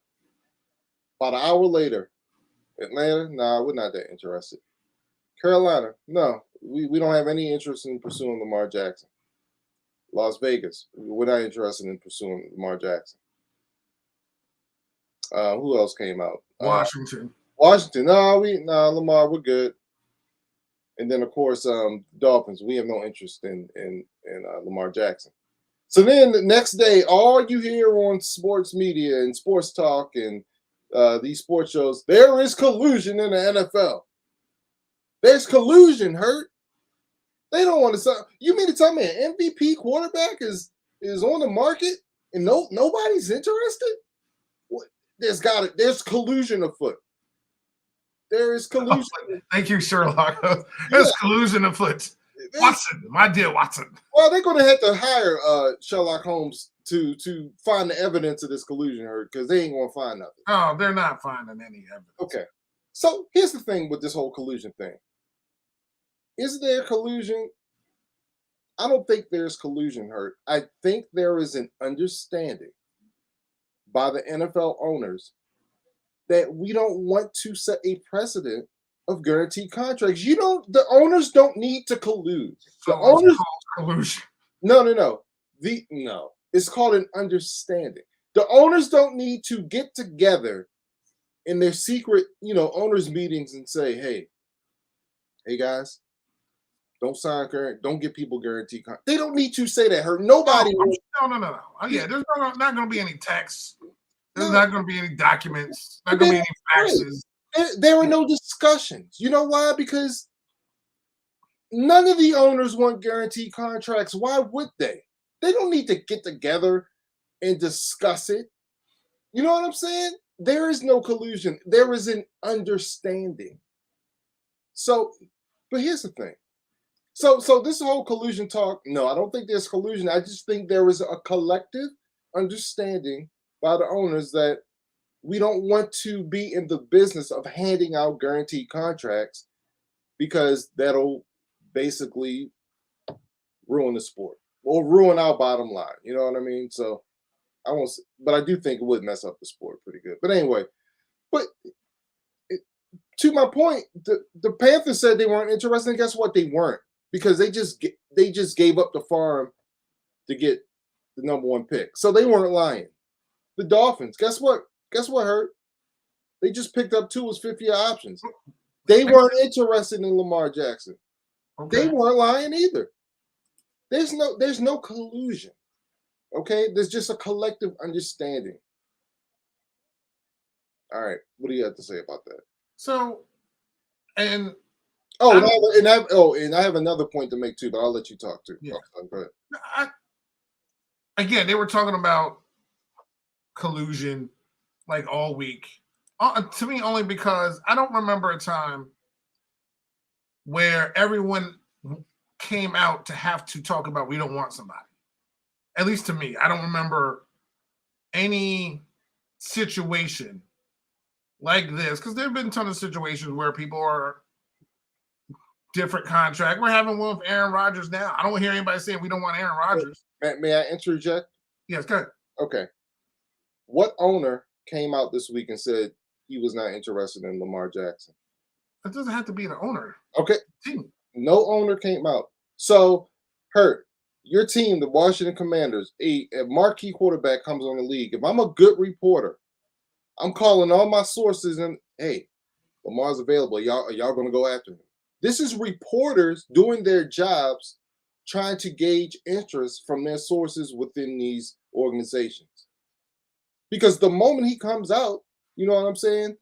about an hour later, Atlanta, nah, we're not that interested. Carolina, no, we don't have any interest in pursuing Lamar Jackson. Las Vegas, we're not interested in pursuing Lamar Jackson. Who else came out? Washington, no, Lamar, we're good. And then, of course, Dolphins, we have no interest in Lamar Jackson. So then the next day, all you hear on sports media and sports talk and these sports shows, there is collusion in the NFL. There's collusion, Hurt. They don't want to sign. You mean to tell me an MVP quarterback is on the market and nobody's interested? There's collusion afoot. There is collusion. Thank you, Sherlock. There's collusion afoot. Watson, my dear Watson. Well, they're going to have to hire Sherlock Holmes to find the evidence of this collusion, because they ain't going to find nothing. Oh, they're not finding any evidence. Okay. So here's the thing with this whole collusion thing. Is there collusion? I don't think there's collusion, Hurt. I think there is an understanding by the NFL owners that we don't want to set a precedent of guaranteed contracts. The owners don't need to collude. The owners collusion. No. It's called an understanding. The owners don't need to get together in their secret, owners meetings and say, hey guys, don't give people guaranteed contracts. They don't need to say that, Hurt. Nobody. No. Oh, yeah, there's not going to be any text. There's not going to be any documents. Not going to be any faxes. There are no discussions. You know why? Because none of the owners want guaranteed contracts. Why would they? They don't need to get together and discuss it. You know what I'm saying? There is no collusion. There is an understanding. So, but here's the thing. So this whole collusion talk, no, I don't think there's collusion. I just think there is a collective understanding by the owners that we don't want to be in the business of handing out guaranteed contracts, because that'll basically ruin the sport or ruin our bottom line. You know what I mean? So but I do think it would mess up the sport pretty good. But anyway, to my point, the Panthers said they weren't interested. And guess what? They weren't, because they just gave up the farm to get the number 1 pick. So they weren't lying. The Dolphins, guess what? Hurt? They just picked up Tua's 5th-year options. They weren't interested in Lamar Jackson. Okay. They weren't lying either. There's no collusion. Okay? There's just a collective understanding. All right. What do you have to say about that? So, and I have another point to make too, but I'll let you talk too. Yeah. Go ahead. Again, they were talking about collusion like all week. To me, only because I don't remember a time where everyone came out to have to talk about we don't want somebody. At least to me, I don't remember any situation like this, because there have been a ton of situations where people are different contract. We're having one with Aaron Rodgers now. I don't hear anybody saying we don't want Aaron Rodgers. May I interject? Yes, good. Okay. What owner came out this week and said he was not interested in Lamar Jackson? It doesn't have to be the owner. Okay. Team. No owner came out. So, Hurt, your team, the Washington Commanders, a marquee quarterback comes on the league. If I'm a good reporter, I'm calling all my sources and, hey, Lamar's available. Are y'all going to go after him? This is reporters doing their jobs, trying to gauge interest from their sources within these organizations. Because the moment he comes out, you know what I'm saying?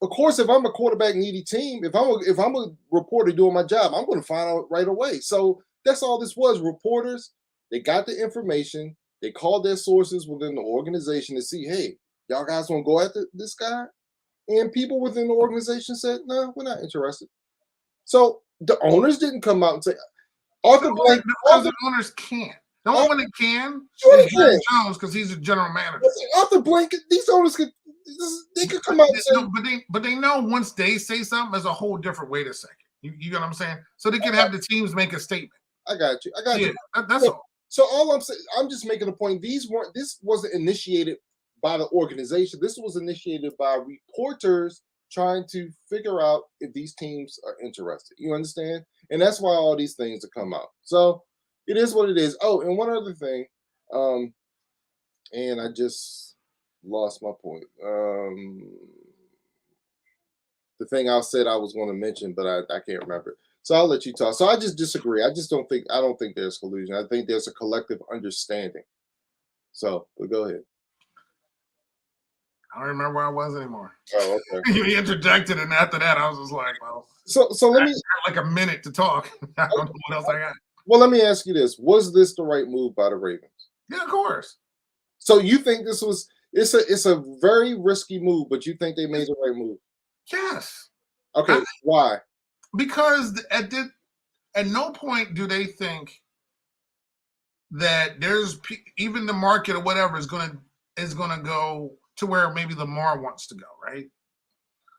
Of course, if I'm a quarterback needy team, if I'm a reporter doing my job, I'm going to find out right away. So that's all this was. Reporters, they got the information. They called their sources within the organization to see, hey, y'all guys want to go after this guy? And people within the organization said, no, we're not interested. So the owners didn't come out and say, Arthur Blank. Because the owners can't. The only one that can is Jerry Jones because he's a general manager. Arthur Blank, these owners they could come out and say. But they know once they say something, there's a whole different wait a second. You know what I'm saying? So they can have the teams make a statement. I got you. That's all. So all I'm saying, I'm just making a point. This wasn't initiated by the organization. This was initiated by reporters trying to figure out if these teams are interested. You understand? And that's why all these things have come out. So it is what it is. Oh, and one other thing, and I just lost my point. The thing I said I was going to mention, but I can't remember. So I'll let you talk. So I just disagree. I don't think there's collusion. I think there's a collective understanding. So we'll go ahead. I don't remember where I was anymore. Oh, okay. You interjected, and after that, I was just like, well. So let me like a minute to talk. I don't know what else I got. Well, let me ask you this: was this the right move by the Ravens? Yeah, of course. So you think this was? It's a very risky move, but you think they made the right move? Yes. Okay. Why? Because at no point do they think that there's even the market or whatever is gonna go to where maybe Lamar wants to go, right?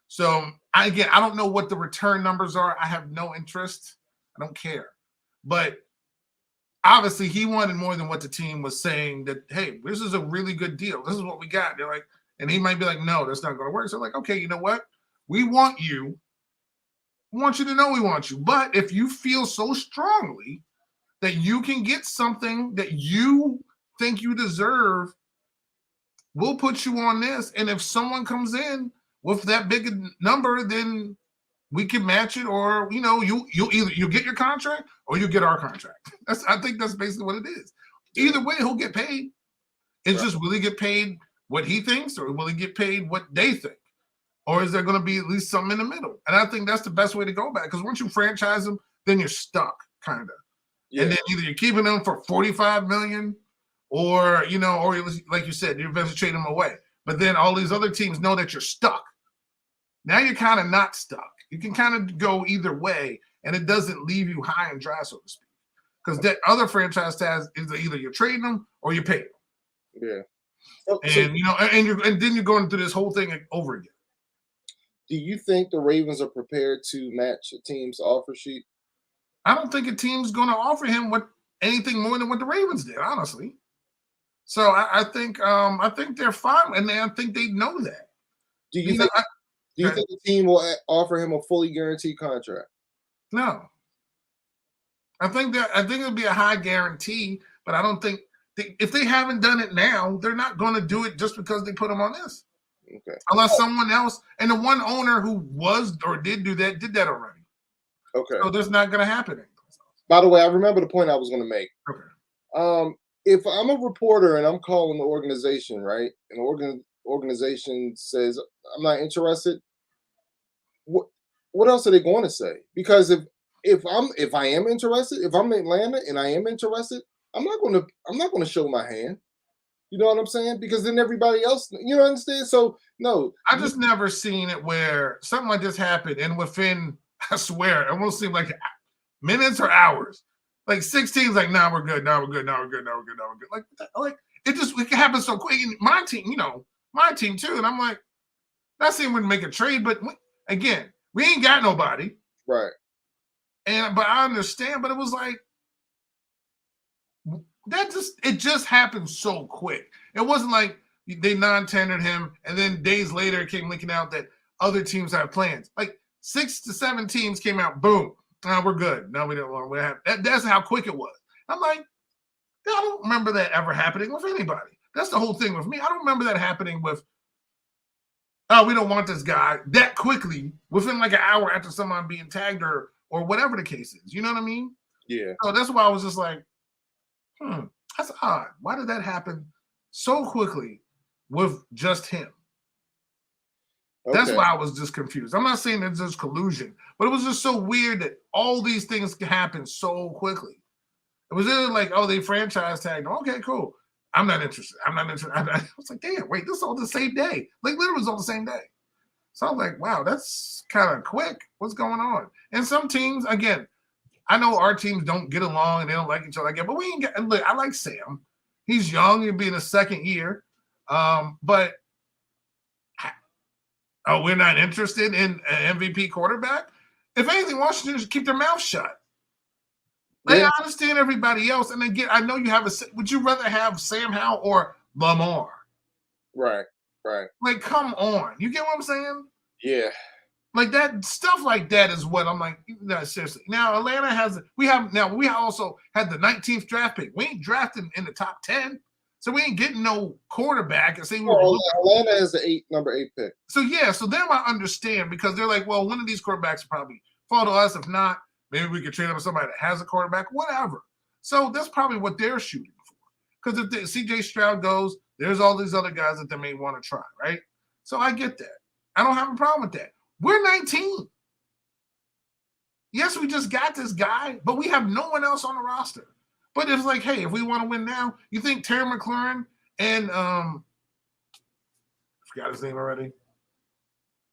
So I don't know what the return numbers are. I have no interest. I don't care. But obviously he wanted more than what the team was saying that, hey, this is a really good deal. This is what we got. They're like, and he might be like, no, that's not going to work. So like, okay, you know what? We want you. We want you to know we want you. But if you feel so strongly that you can get something that you think you deserve, we'll put you on this. And if someone comes in with that big number, then we can match it, or you'll get your contract or you get our contract. I think that's basically what it is. Either way, he'll get paid. It's just, will he get paid what he thinks, or will he get paid what they think? Or is there going to be at least something in the middle? And I think that's the best way to go about it. Because once you franchise them, then you're stuck, kind of. Yeah. And then either you're keeping them for $45 million, or or like you said, you're eventually trading them away. But then all these other teams know that you're stuck. Now you're kind of not stuck. You can kind of go either way, and it doesn't leave you high and dry, so to speak. Because that other franchise tags is either you're trading them or you pay them. Yeah. And then you're going through this whole thing over again. Do you think the Ravens are prepared to match a team's offer sheet? I don't think a team's going to offer him anything more than what the Ravens did, honestly. So I think they're fine, and I think they know that. Do you think the team will offer him a fully guaranteed contract? No. I think it'll be a high guarantee, but I don't think if they haven't done it now, they're not going to do it just because they put him on this. Okay. Unless someone else, and the one owner who was or did do that did that already. Okay. So that's not going to happen. By the way, I remember the point I was going to make. Okay. If I'm a reporter and I'm calling the organization, right, and the organization says I'm not interested, what else are they going to say? Because if I am interested, if I'm in Atlanta and I am interested, I'm not going to show my hand. You know what I'm saying? Because then everybody else, understand? So no. I just never seen it where something like this happened, and within, I swear, it almost seemed like minutes or hours. Like 6 teams, like, nah, we're good, now we're good, now we're good, now we're good, now we're good. Like it can happen so quick. And my team too. And I'm like, Not saying we're make a trade, but again, we ain't got nobody. Right. But I understand, but it was like it just happened so quick. It wasn't like they non-tendered him and then days later it came leaking out that other teams have plans. Like 6 to 7 teams came out, boom, we're good. No, we don't want to have that. That's how quick it was. I'm like, I don't remember that ever happening with anybody. That's the whole thing with me. I don't remember that happening with, oh, we don't want this guy that quickly within like an hour after someone being tagged or whatever the case is. You know what I mean? Yeah. So that's why I was just like, that's odd. Why did that happen so quickly with just him? Okay. That's why I was just confused. I'm not saying it's just collusion, but it was just so weird that all these things can happen so quickly. It was either like, oh, they franchise tagged him. Okay, cool. I'm not interested. I was like, damn, wait, this is all the same day. Like, literally, it was all the same day. So I was like, wow, that's kind of quick. What's going on? And some teams, again, I know our teams don't get along and they don't like each other again, but we ain't get. Look, I like Sam. He's young. He'll be in his second year. But we're not interested in an MVP quarterback. If anything, Washington should keep their mouth shut. Like, I understand everybody else, and again, I know you have would you rather have Sam Howell or Lamar? Right. Like, come on, you get what I'm saying? Yeah. Like that stuff like that is what I'm like. No, seriously. Now Atlanta we also had the 19th draft pick. We ain't drafting in the top 10, so we ain't getting no quarterback. And say Atlanta has the number 8 pick. So yeah, so them I understand because they're like, well, one of these quarterbacks will probably fall to us. If not, maybe we could trade up with somebody that has a quarterback, whatever. So that's probably what they're shooting for. Because if CJ Stroud goes, there's all these other guys that they may want to try, right? So I get that. I don't have a problem with that. We're 19. Yes, we just got this guy, but we have no one else on the roster. But it's like, hey, if we want to win now, you think Terry McLaurin and I forgot his name already,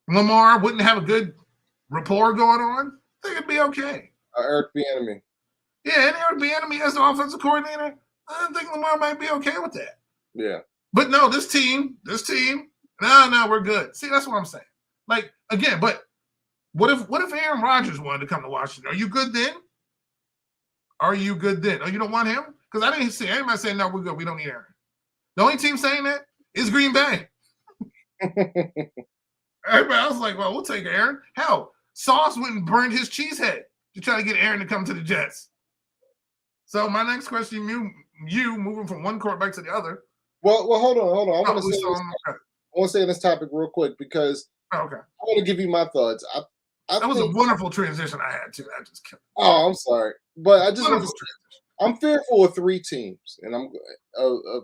Lamar wouldn't have a good rapport going on? I think it'd be okay. Eric Bieniemy. Yeah, and Eric Bieniemy as the offensive coordinator, I think Lamar might be okay with that. Yeah. But no, this team, no, we're good. See, that's what I'm saying. Like, again, but what if Aaron Rodgers wanted to come to Washington? Are you good then? Oh, you don't want him? Because I didn't see anybody saying, no, we're good. We don't need Aaron. The only team saying that is Green Bay. Everybody else is like, well, we'll take Aaron. Hell, Sauce went and burned his cheese head to try to get Aaron to come to the Jets. So my next question, you moving from one quarterback to the other. Well, hold on. I want to say this topic real quick because I want to give you my thoughts. That was a wonderful transition I had too. I just killed. Oh, I'm sorry, but I just I'm fearful of 3 teams, and I'm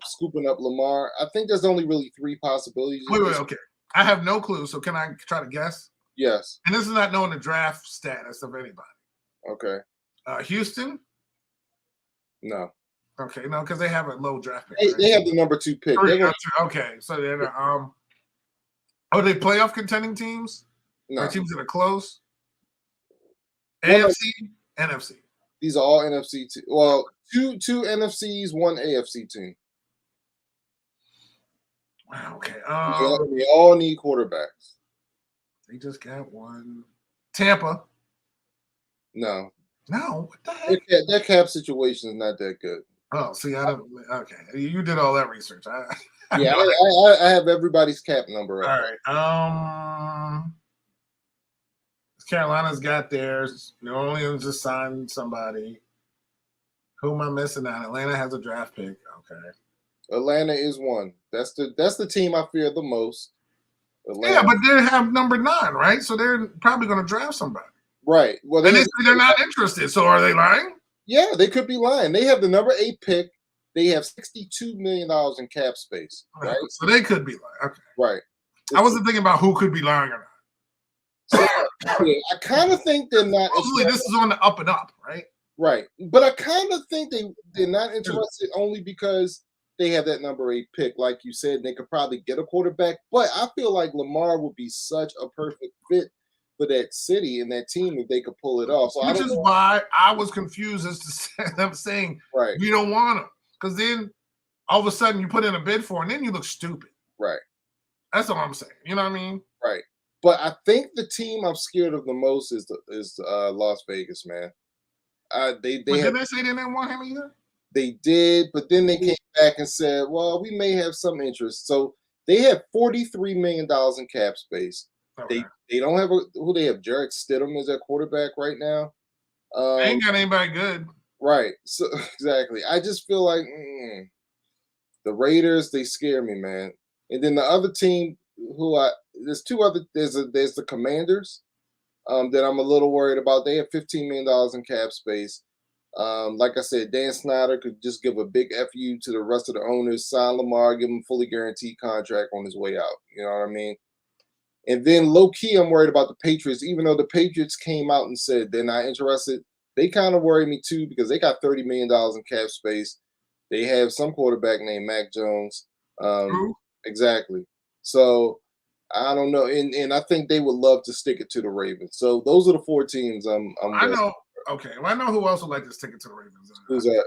scooping up Lamar. I think there's only really 3 possibilities. Wait, okay. I have no clue, so can I try to guess? Yes. And this is not knowing the draft status of anybody. Okay. Houston? No. Okay, no, because they have a low draft pick. They have the number 2 pick. Okay, so they're are they playoff contending teams? No. Or teams that are close? AFC, NFC. These are all NFC. Well, two NFCs, 1 AFC team. Wow. Okay. They all need quarterbacks. They just got one. Tampa. No. What the heck? Their cap situation is not that good. Oh, see, I don't. Okay, you did all that research. I have everybody's cap number. All right. Carolina's got theirs. New Orleans just signed somebody. Who am I missing out? Atlanta has a draft pick. Okay. Atlanta is one. That's the team I fear the most. Atlanta. Yeah, but they have number 9, right? So they're probably going to draft somebody. Right. Well, they say they're not interested. So are they lying? Yeah, they could be lying. They have the number 8 pick. They have $62 million in cap space. Right. So they could be lying. Okay. Right. I wasn't thinking about who could be lying or not. So, I kind of think they're not. Hopefully, this is on the up and up, right? Right. But I kind of think they're not interested only because they have that number 8 pick. Like you said, they could probably get a quarterback. But I feel like Lamar would be such a perfect fit for that city and that team if they could pull it off. So Which is why I was confused as to them saying, we don't want him. Because then all of a sudden you put in a bid for him and then you look stupid. Right. That's all I'm saying. You know what I mean? Right. But I think the team I'm scared of the most is Las Vegas, man. They But have did they say they didn't want him either? they did, but then they came back and said, well, we may have some interest. So they have $43 million in cap space. Okay. They don't have who they have. Jarrett Stidham is their quarterback right now. They ain't got anybody good. Right. So exactly. I just feel like the Raiders, they scare me, man. And then the other team there's two other there's the Commanders that I'm a little worried about. They have $15 million in cap space. Like I said, Dan Snyder could just give a big FU to the rest of the owners, sign Lamar, give him a fully guaranteed contract on his way out. You know what I mean? And then low key, I'm worried about the Patriots, even though the Patriots came out and said they're not interested. They kind of worry me too because they got $30 million in cap space. They have some quarterback named Mac Jones. Who? Exactly. So I don't know, and I think they would love to stick it to the Ravens. So those are the four teams I'm I with. know. Okay. Well, I know who else would like to stick it to the Ravens. Who's that?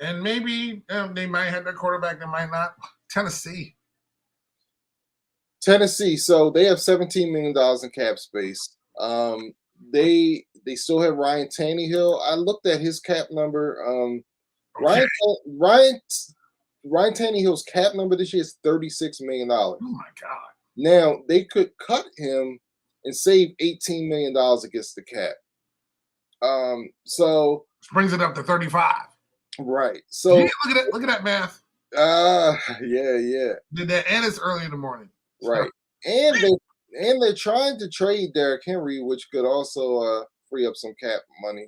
And maybe they might have their quarterback, they might not. Tennessee. Tennessee. So they have $17 million in cap space. They still have Ryan Tannehill. I looked at his cap number. Okay. Ryan Tannehill's cap number this year is $36 million. Oh my God. Now they could cut him and save $18 million against the cap. So Which brings it up to 35. right. So Yeah, look at that math. yeah. Did that, and it's early in the morning. Right. And they're trying to trade Derrick Henry, which could also free up some cap money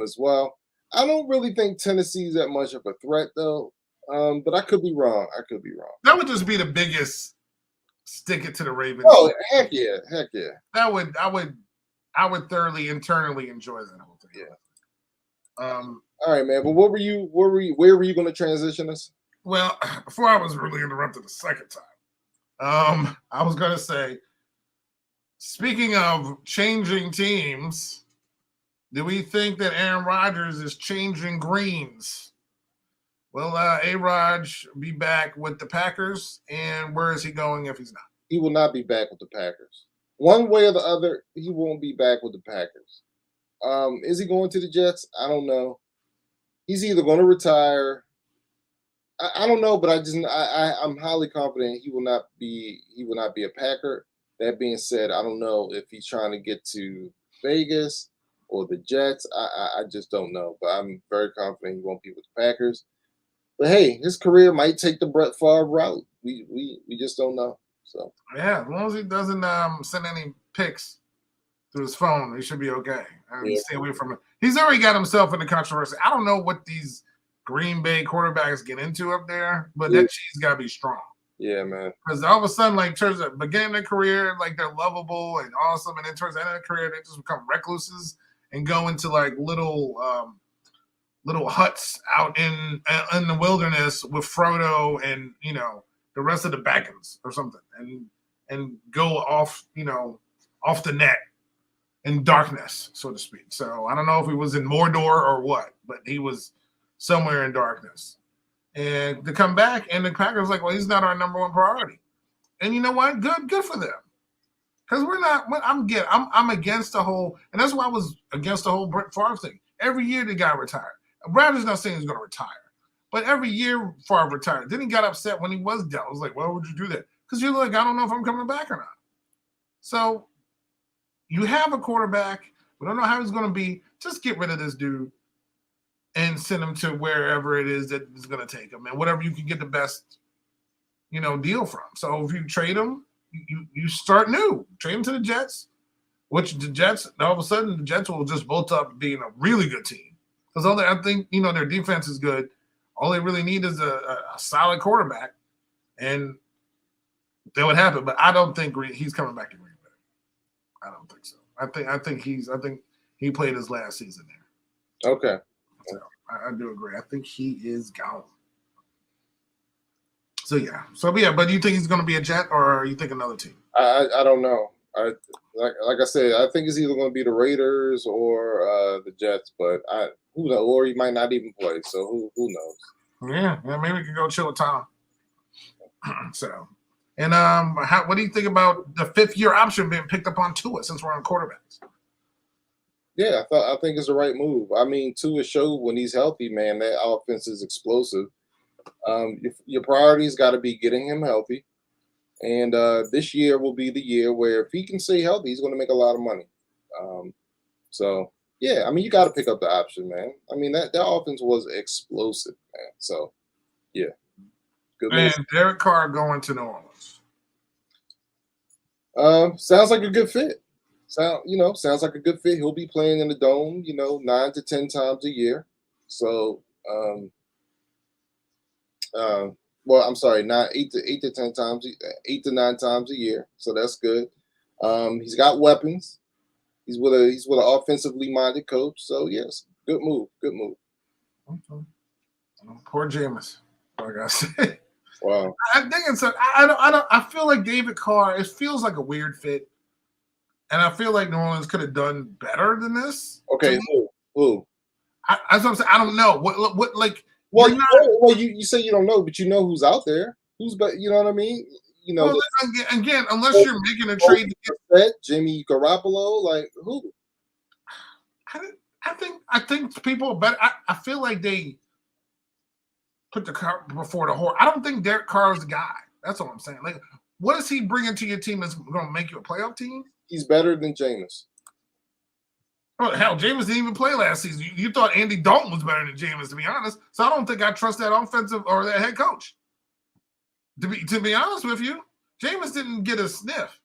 as well. I don't really think Tennessee's that much of a threat though. But I could be wrong. That would just be the biggest stick it to the Ravens. Oh, heck yeah. That would I would thoroughly internally enjoy that whole thing. Yeah. All right, man. But where were you going to transition us? Well, before I was really interrupted the second time, I was gonna say, speaking of changing teams, do we think that Aaron Rodgers is changing greens? Will A-Rod be back with the Packers? And where is he going if he's not? He will not be back with the Packers. One way or the other, he won't be back with the Packers. Is he going to the Jets? I don't know. He's either going to retire. I don't know, but I'm highly confident he will not be a Packer. That being said, I don't know if he's trying to get to Vegas or the Jets. I just don't know, but I'm very confident he won't be with the Packers. But hey, his career might take the Brett Favre route. We just don't know. So yeah, as long as he doesn't send any pics through his phone, he should be okay. Stay away from it. He's already got himself in the controversy. I don't know what these Green Bay quarterbacks get into up there, but that cheese got to be strong. Yeah, man. Because all of a sudden, like, towards the beginning of their career, like, they're lovable and awesome, and then towards the end of their career, they just become recluses and go into like little huts out in the wilderness with Frodo and the rest of the Baggins or something, and go off off the net in darkness, so to speak. So I don't know if he was in Mordor or what, but he was somewhere in darkness. And to come back, and the Packers like, well, he's not our number one priority. And you know what? Good for them. Because we're not. I'm against the whole, and that's why I was against the whole Brett Favre thing. Every year the guy retired. Bradley's not saying he's going to retire, but every year Favre retired. Then he got upset when he was dealt. I was like, why would you do that? Because you're like, I don't know if I'm coming back or not. So you have a quarterback. We don't know how he's going to be. Just get rid of this dude and send him to wherever it is that is going to take him, and whatever you can get the best, deal from. So if you trade him, you start new. Trade him to the Jets, which the Jets, all of a sudden, the Jets will just bolt up being a really good team. Because I think, their defense is good. All they really need is a solid quarterback, and that would happen. But I don't think he's coming back to Green Bay. I don't think so. I think he played his last season there. Okay. So I do agree. I think he is gone. So yeah. But do you think he's going to be a Jet, or you think another team? I don't know. Like I said, I think it's either going to be the Raiders or the Jets, but who knows? Or he might not even play. So who knows? Yeah, maybe we could go chill with Tom. So, And what do you think about the 5th-year option being picked up on Tua since we're on quarterbacks? Yeah, I think it's the right move. I mean, Tua showed when he's healthy, man, that offense is explosive. Your priorities got to be getting him healthy, and this year will be the year where if he can stay healthy, he's going to make a lot of money. Um, so yeah, I mean, you got to pick up the option, man. I mean that offense was explosive, man. So yeah, good move. And Derek Carr going to New Orleans. Sounds like a good fit. Sounds like a good fit. He'll be playing in the dome, 9 to 10 times a year. So, well, I'm sorry, not 8 to 10 times, 8 to 9 times a year. So that's good. He's got weapons. He's with an offensively minded coach. So yes, good move. Good move. Okay. Poor Jameis. Like I said. Wow. I think it's I feel like David Carr, it feels like a weird fit. And I feel like New Orleans could have done better than this. Okay, who? That's what I'm saying. I don't know. What like well, you say you don't know, but you know who's out there. Who's but you know what I mean? Well, again, unless you're making a trade to get Jimmy Garoppolo, like who? I think people are better. I feel like they put the cart before the horse. I don't think Derek Carr is the guy. That's all I'm saying. Like, what is he bringing to your team that's going to make you a playoff team? He's better than Jameis. Oh, hell, Jameis didn't even play last season. You thought Andy Dalton was better than Jameis, to be honest. So I don't think I trust that offensive or that head coach. To be honest with you, Jameis didn't get a sniff.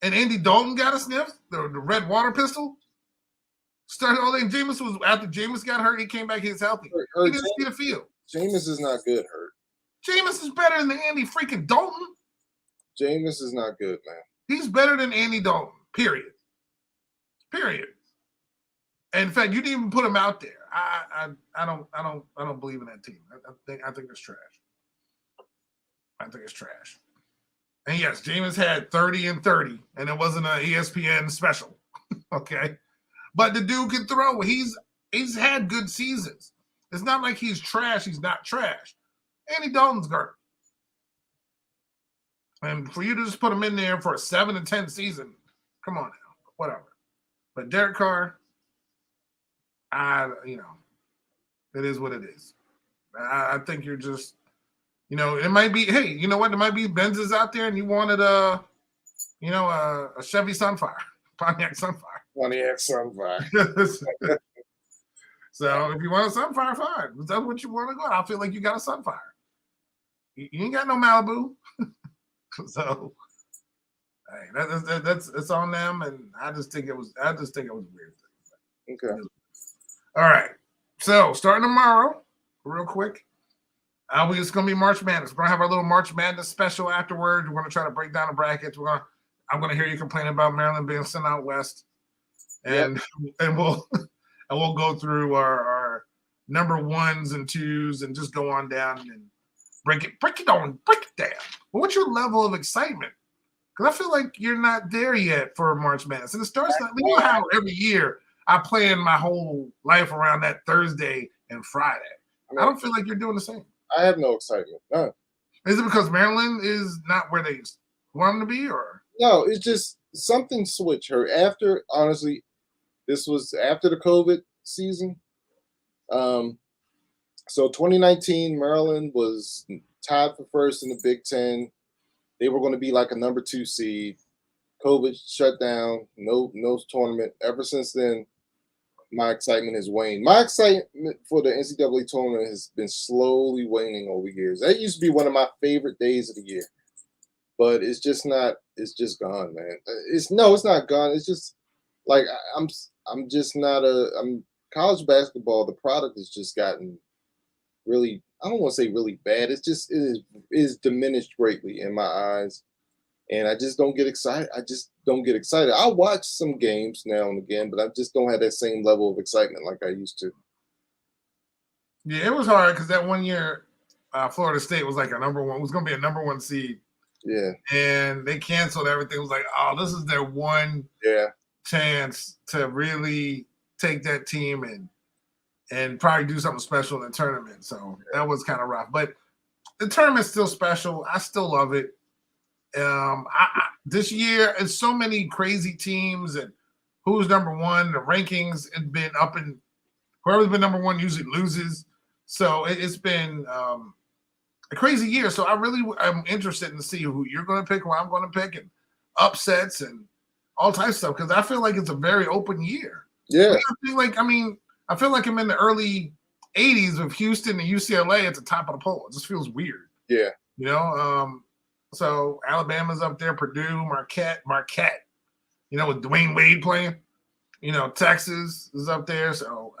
And Andy Dalton got a sniff, the red water pistol. Started all day. Jameis was after Jameis got hurt, he came back, he was healthy. He didn't see the field. Jameis is not good hurt. Jameis is better than Andy freaking Dalton. Jameis is not good, man. He's better than Andy Dalton. Period. And in fact, you didn't even put him out there. I don't believe in that team. I think it's trash. I think it's trash. And yes, Jameis had 30 and 30, and it wasn't an ESPN special. Okay. But the dude can throw. He's had good seasons. It's not like he's trash. He's not trash. Andy Dalton's garbage. And for you to just put him in there for a 7-10 season, come on now. Whatever. But Derek Carr, it is what it is. I think you're just, it might be, hey, you know what? There might be Benzes out there and you wanted a Chevy Sunfire, Pontiac Sunfire. So if you want a Sunfire, fine. If that's what you want to go, I feel like you got a Sunfire. You ain't got no Malibu. So hey, that's it's on them, and I just think it was a weird thing. Okay. All right. So starting tomorrow, real quick. It's gonna be March Madness. We're gonna have our little March Madness special afterwards. We're gonna try to break down the brackets. I'm gonna hear you complain about Maryland being sent out west. And we'll go through our number 1s and 2s and just go on down and break it down. But what's your level of excitement? Because I feel like you're not there yet for March Madness. And it starts how every year I plan my whole life around that Thursday and Friday. I don't feel like you're doing the same. I have no excitement. None. Is it because Maryland is not where they want them to be, or? No, it's just something switched her after, honestly, this was after the COVID season. So 2019, Maryland was tied for first in the Big Ten. They were going to be like a number 2 seed. COVID shut down. No tournament. Ever since then, my excitement has waned. My excitement for the NCAA tournament has been slowly waning over years. That used to be one of my favorite days of the year. But it's just not. It's just gone, man. It's not gone. It's just like I'm just not I'm college basketball. The product has just gotten really. I don't want to say really bad. It is diminished greatly in my eyes, and I just don't get excited. I watch some games now and again, but I just don't have that same level of excitement like I used to. Yeah, it was hard because that one year, Florida State was like was going to be a number 1 seed. Yeah. And they canceled everything. It was like, oh, this is their one chance to really take that team and probably do something special in the tournament. So that was kind of rough. But the tournament's still special. I still love it. This year, it's so many crazy teams and who's number one. The rankings have been up, and whoever's been number one usually loses. So it's been a crazy year. So I really am interested in to see who you're going to pick, who I'm going to pick, and upsets and all types of stuff because I feel like it's a very open year. Yeah. I feel like I'm in the early 80s with Houston and UCLA at the top of the poll. It just feels weird. Yeah. So Alabama's up there, Purdue, Marquette, with Dwayne Wade playing. Texas is up there. So,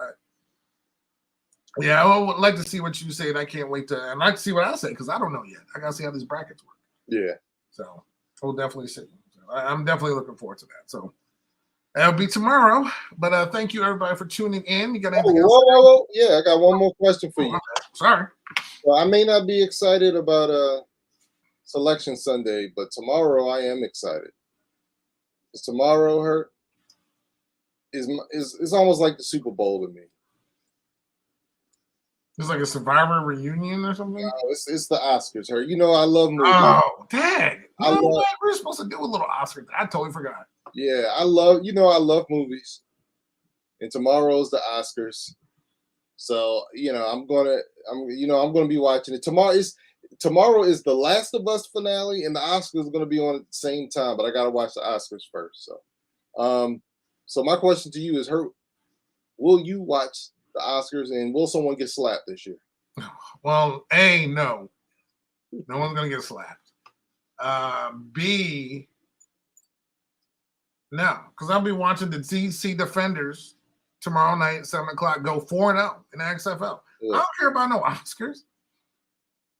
I would like to see what you say, and I can't wait to. And I'd like to see what I say because I don't know yet. I got to see how these brackets work. Yeah. So we'll definitely see. So I'm definitely looking forward to that. So that'll be tomorrow. But thank you, everybody, for tuning in. You got anything else? Yeah, I got one more question for you. Sorry. Well, I may not be excited about Selection Sunday, but tomorrow I am excited. Because tomorrow, Hurt, is almost like the Super Bowl to me. It's like a Survivor reunion or something? No, it's the Oscars, Hurt. I love movies. Oh, dang. We're supposed to do a little Oscar. I totally forgot. Yeah, I love movies. And tomorrow's the Oscars. So, I'm gonna be watching it. Tomorrow is the Last of Us finale, and the Oscars are gonna be on at the same time, but I gotta watch the Oscars first. So my question to you is, will you watch the Oscars, and will someone get slapped this year? Well, A, no. No one's gonna get slapped. B, no, because I'll be watching the DC Defenders tomorrow night, 7:00, go 4-0 in the XFL. Yeah. I don't care about no Oscars.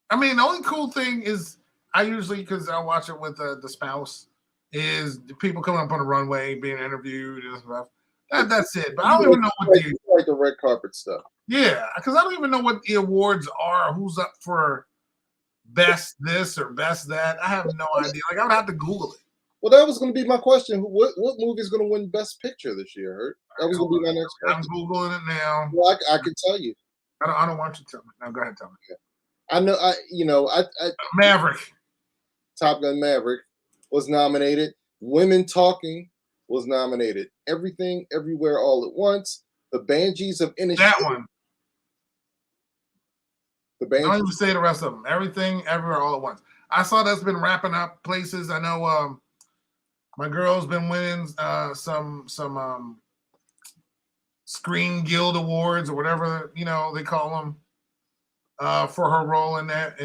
I mean, the only cool thing is I usually, because I watch it with the spouse, is the people coming up on the runway being interviewed and stuff. That's it. But I don't even know what like the red carpet stuff. Yeah, because I don't even know what the awards are. Who's up for best this or best that? I have no idea. Like I would have to Google it. Well, that was going to be my question. What movie is going to win Best Picture this year? Hurt? That was going to be my next question. I'm Googling it now. Well, I can tell you. I don't want you to tell me. Now, go ahead, tell me. Okay. I know. I Maverick. Top Gun Maverick was nominated. Women Talking was nominated. Everything, Everywhere, All at Once. The Banshees of Inisherin. That one. The Banshees. I don't even say the rest of them. Everything, Everywhere, All at Once. I saw that's been wrapping up places. I know my girl's been winning some Screen Guild Awards or whatever they call them for her role in that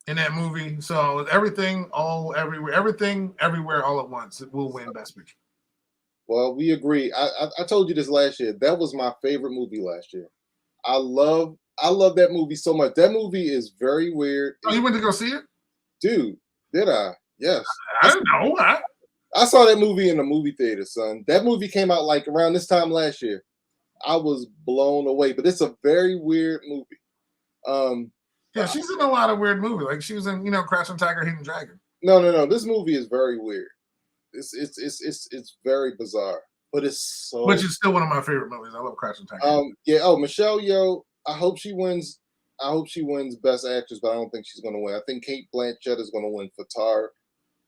in that movie. So everything, everywhere, all at once. It will win Best Picture. Well, we agree. I told you this last year. That was my favorite movie last year. I love that movie so much. That movie is very weird. Oh, you went to go see it? Dude, did I? Yes. I didn't know. I saw that movie in the movie theater, son. That movie came out like around this time last year. I was blown away, but it's a very weird movie. Yeah, she's in a lot of weird movies. Like she was in, Crouching Tiger, Hidden Dragon. No. This movie is very weird. It's very bizarre, but it's so. Which is still one of my favorite movies. I love Crouching Tiger. Yeah. Oh, Michelle Yeoh. I hope she wins Best Actress, but I don't think she's going to win. I think Cate Blanchett is going to win for Tar,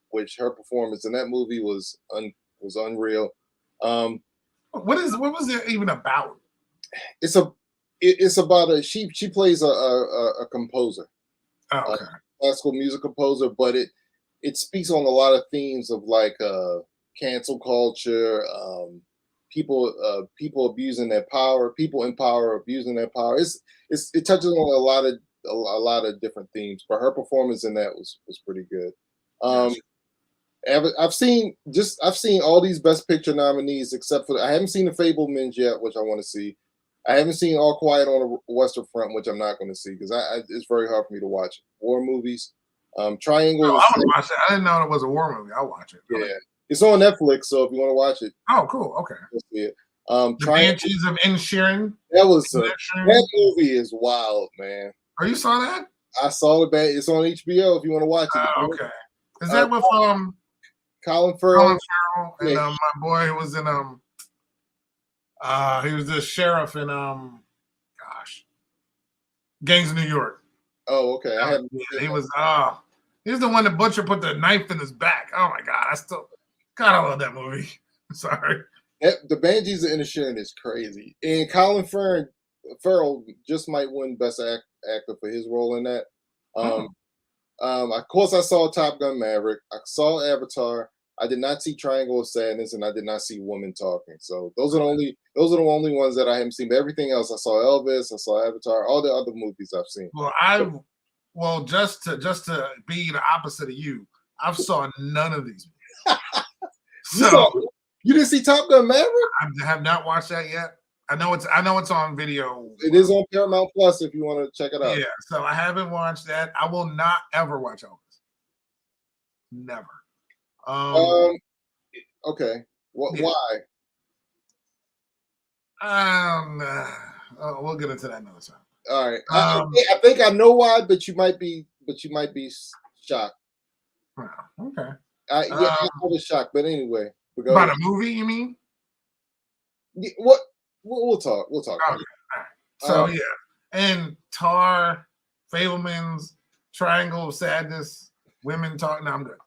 which her performance in that movie was unreal. What was it even about? It's about she plays a composer. Oh, okay. Classical music composer, but it speaks on a lot of themes of like cancel culture, people abusing their power, people in power abusing their power. It touches on a lot of different themes, but her performance in that was pretty good. I've seen all these Best Picture nominees except for I haven't seen The Fabelmans yet, which I want to see. I haven't seen All Quiet on the Western Front, which I'm not going to see because it's very hard for me to watch war movies. Triangle. Oh, I would watch it. I didn't know it was a war movie. I'll watch it. Yeah, it's on Netflix, so if you want to watch it. Oh, cool. Okay. Let's see it. The Banshees of Inisherin. That movie is wild, man. Oh, you saw that? I saw it. It's on HBO if you want to watch it. Oh, okay. Is that with Colin Farrell and my boy who was in he was the sheriff in Gangs of New York. Oh, okay. I haven't. Yeah, he was. He's the one that Butcher put the knife in his back. Oh my God, God, I love that movie. Sorry. The Banshees of Inisherin is crazy, and Colin Farrell just might win Best Actor for his role in that. Of course, I saw Top Gun Maverick. I saw Avatar. I did not see Triangle of Sadness, and I did not see Woman Talking. So those are the only ones that I haven't seen. But everything else, I saw Elvis, I saw Avatar, all the other movies I've seen. Well, just to be the opposite of you, I've saw none of these movies. You didn't see Top Gun Maverick? I have not watched that yet. I know it's on video. It is on Paramount Plus if you want to check it out. Yeah, so I haven't watched that. I will not ever watch Elvis. Never. Okay. Yeah. Why? We'll get into that another time. All right. I think I know why, but you might be shocked. Okay. I was shocked, but anyway. About a movie, you mean? Yeah, what? We'll talk. We'll talk. Okay. All right. So yeah, and Tar, Fableman's, Triangle of Sadness, Women Talk. No, I'm good.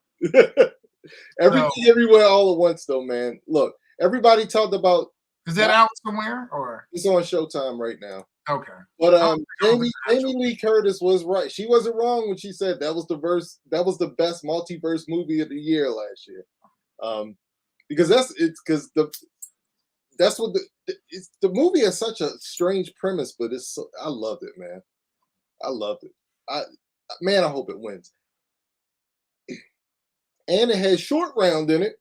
Everything, everywhere, all at once, though, man. Look, everybody talked about. Is that out somewhere or? It's on Showtime right now. Okay. But Jamie Lee Curtis was right. She wasn't wrong when she said that was the best multiverse movie of the year last year. Because the movie has such a strange premise, but I loved it, man. I loved it. I hope it wins. And it has Short Round in it.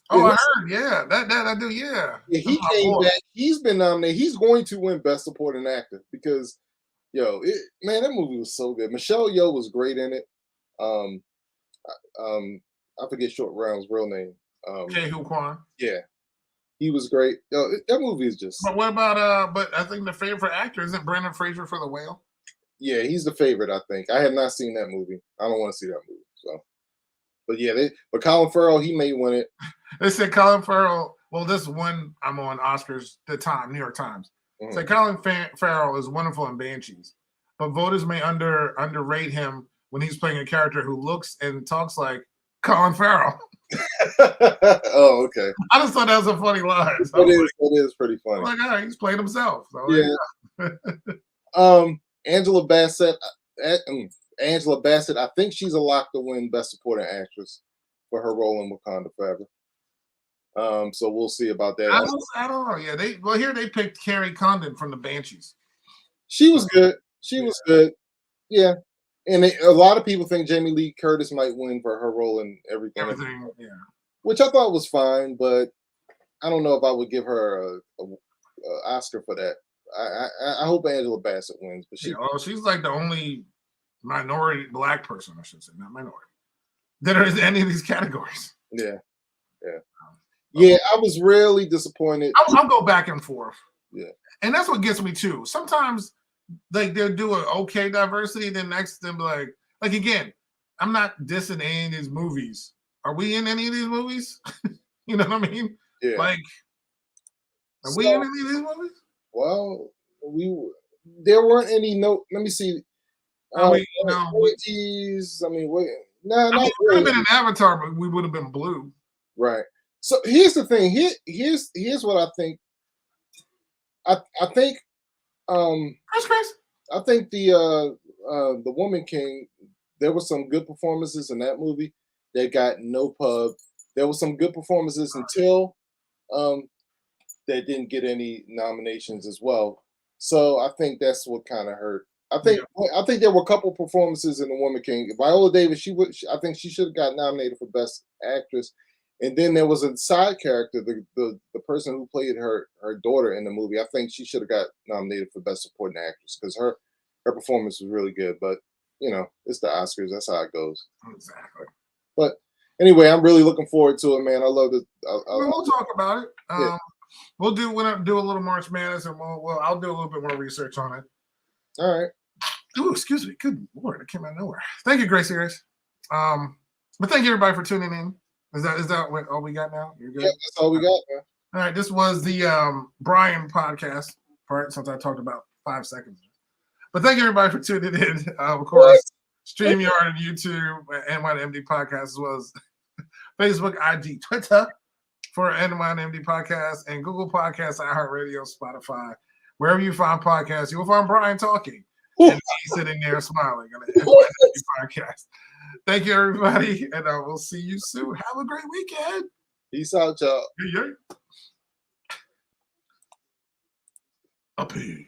I heard. Yeah, that I do. Yeah. He came back. He's been nominated. He's going to win Best Supporting Actor because, that movie was so good. Michelle Yeoh was great in it. I forget Short Round's real name. Ke-Huy Quan. Yeah, he was great. That movie is just. But what about But I think the favorite actor isn't Brendan Fraser for The Whale. Yeah, he's the favorite. I think I have not seen that movie. I don't want to see that movie. So, but yeah, but Colin Farrell, he may win it. They said Colin Farrell. Well, this one I'm on Oscars. New York Times. Mm-hmm. So Colin Farrell is wonderful in Banshees, but voters may underrate him when he's playing a character who looks and talks like Colin Farrell. Oh, okay. I just thought that was a funny line. So it is pretty funny. Like, oh, he's playing himself. So, yeah. Angela Bassett. Angela Bassett. I think she's a lock to win Best Supporting Actress for her role in Wakanda Forever. So we'll see about that. I don't know. Yeah, here they picked Carrie Condon from the Banshees. She was good. She was good. Yeah. And a lot of people think Jamie Lee Curtis might win for her role in everything. Yeah. Which I thought was fine, but I don't know if I would give her a Oscar for that. I hope Angela Bassett wins, but she's like the only minority black person, I should say, not minority, that are in any of these categories. Yeah. Yeah, I was really disappointed. I'll go back and forth. Yeah. And that's what gets me too. Sometimes they'll do an okay diversity, then next they'll be like again, I'm not dissing any of these movies. Are we in any of these movies? You know what I mean? Yeah. Are we in any of these movies? Well, there weren't any. Let me see. It would have been an Avatar, but we would have been blue. Right. So here's the thing. Here's what I think. I think. I think the Woman King. There were some good performances in that movie. They got no pub. There were some good performances until they didn't get any nominations as well. So I think that's what kind of hurt. I think there were a couple performances in The Woman King. Viola Davis, I think she should have got nominated for Best Actress. And then there was a side character, the person who played her daughter in the movie. I think she should have got nominated for Best Supporting Actress because her performance was really good. But it's the Oscars. That's how it goes. Exactly. But anyway, I'm really looking forward to it, man. I love it. We'll talk about it. Yeah. We'll do a little March Madness, and I'll do a little bit more research on it. All right. Ooh, excuse me. Good Lord, it came out of nowhere. Thank you, Gracie Harris. But thank you everybody for tuning in. Is that what all we got now? You're good? Yeah, that's all we got, man. All right, this was the Brian podcast part since I talked about 5 seconds. But thank you everybody for tuning in. Of course, StreamYard and YouTube, NYMD Podcast, as well as Facebook, IG, Twitter for NYMD Podcast, and Google Podcasts, iHeartRadio, Spotify. Wherever you find podcasts, you will find Brian talking. And he's sitting there smiling on the NYMD Podcast. Thank you, everybody, and we'll see you soon. Have a great weekend. Peace out, y'all. Yeah. A peace.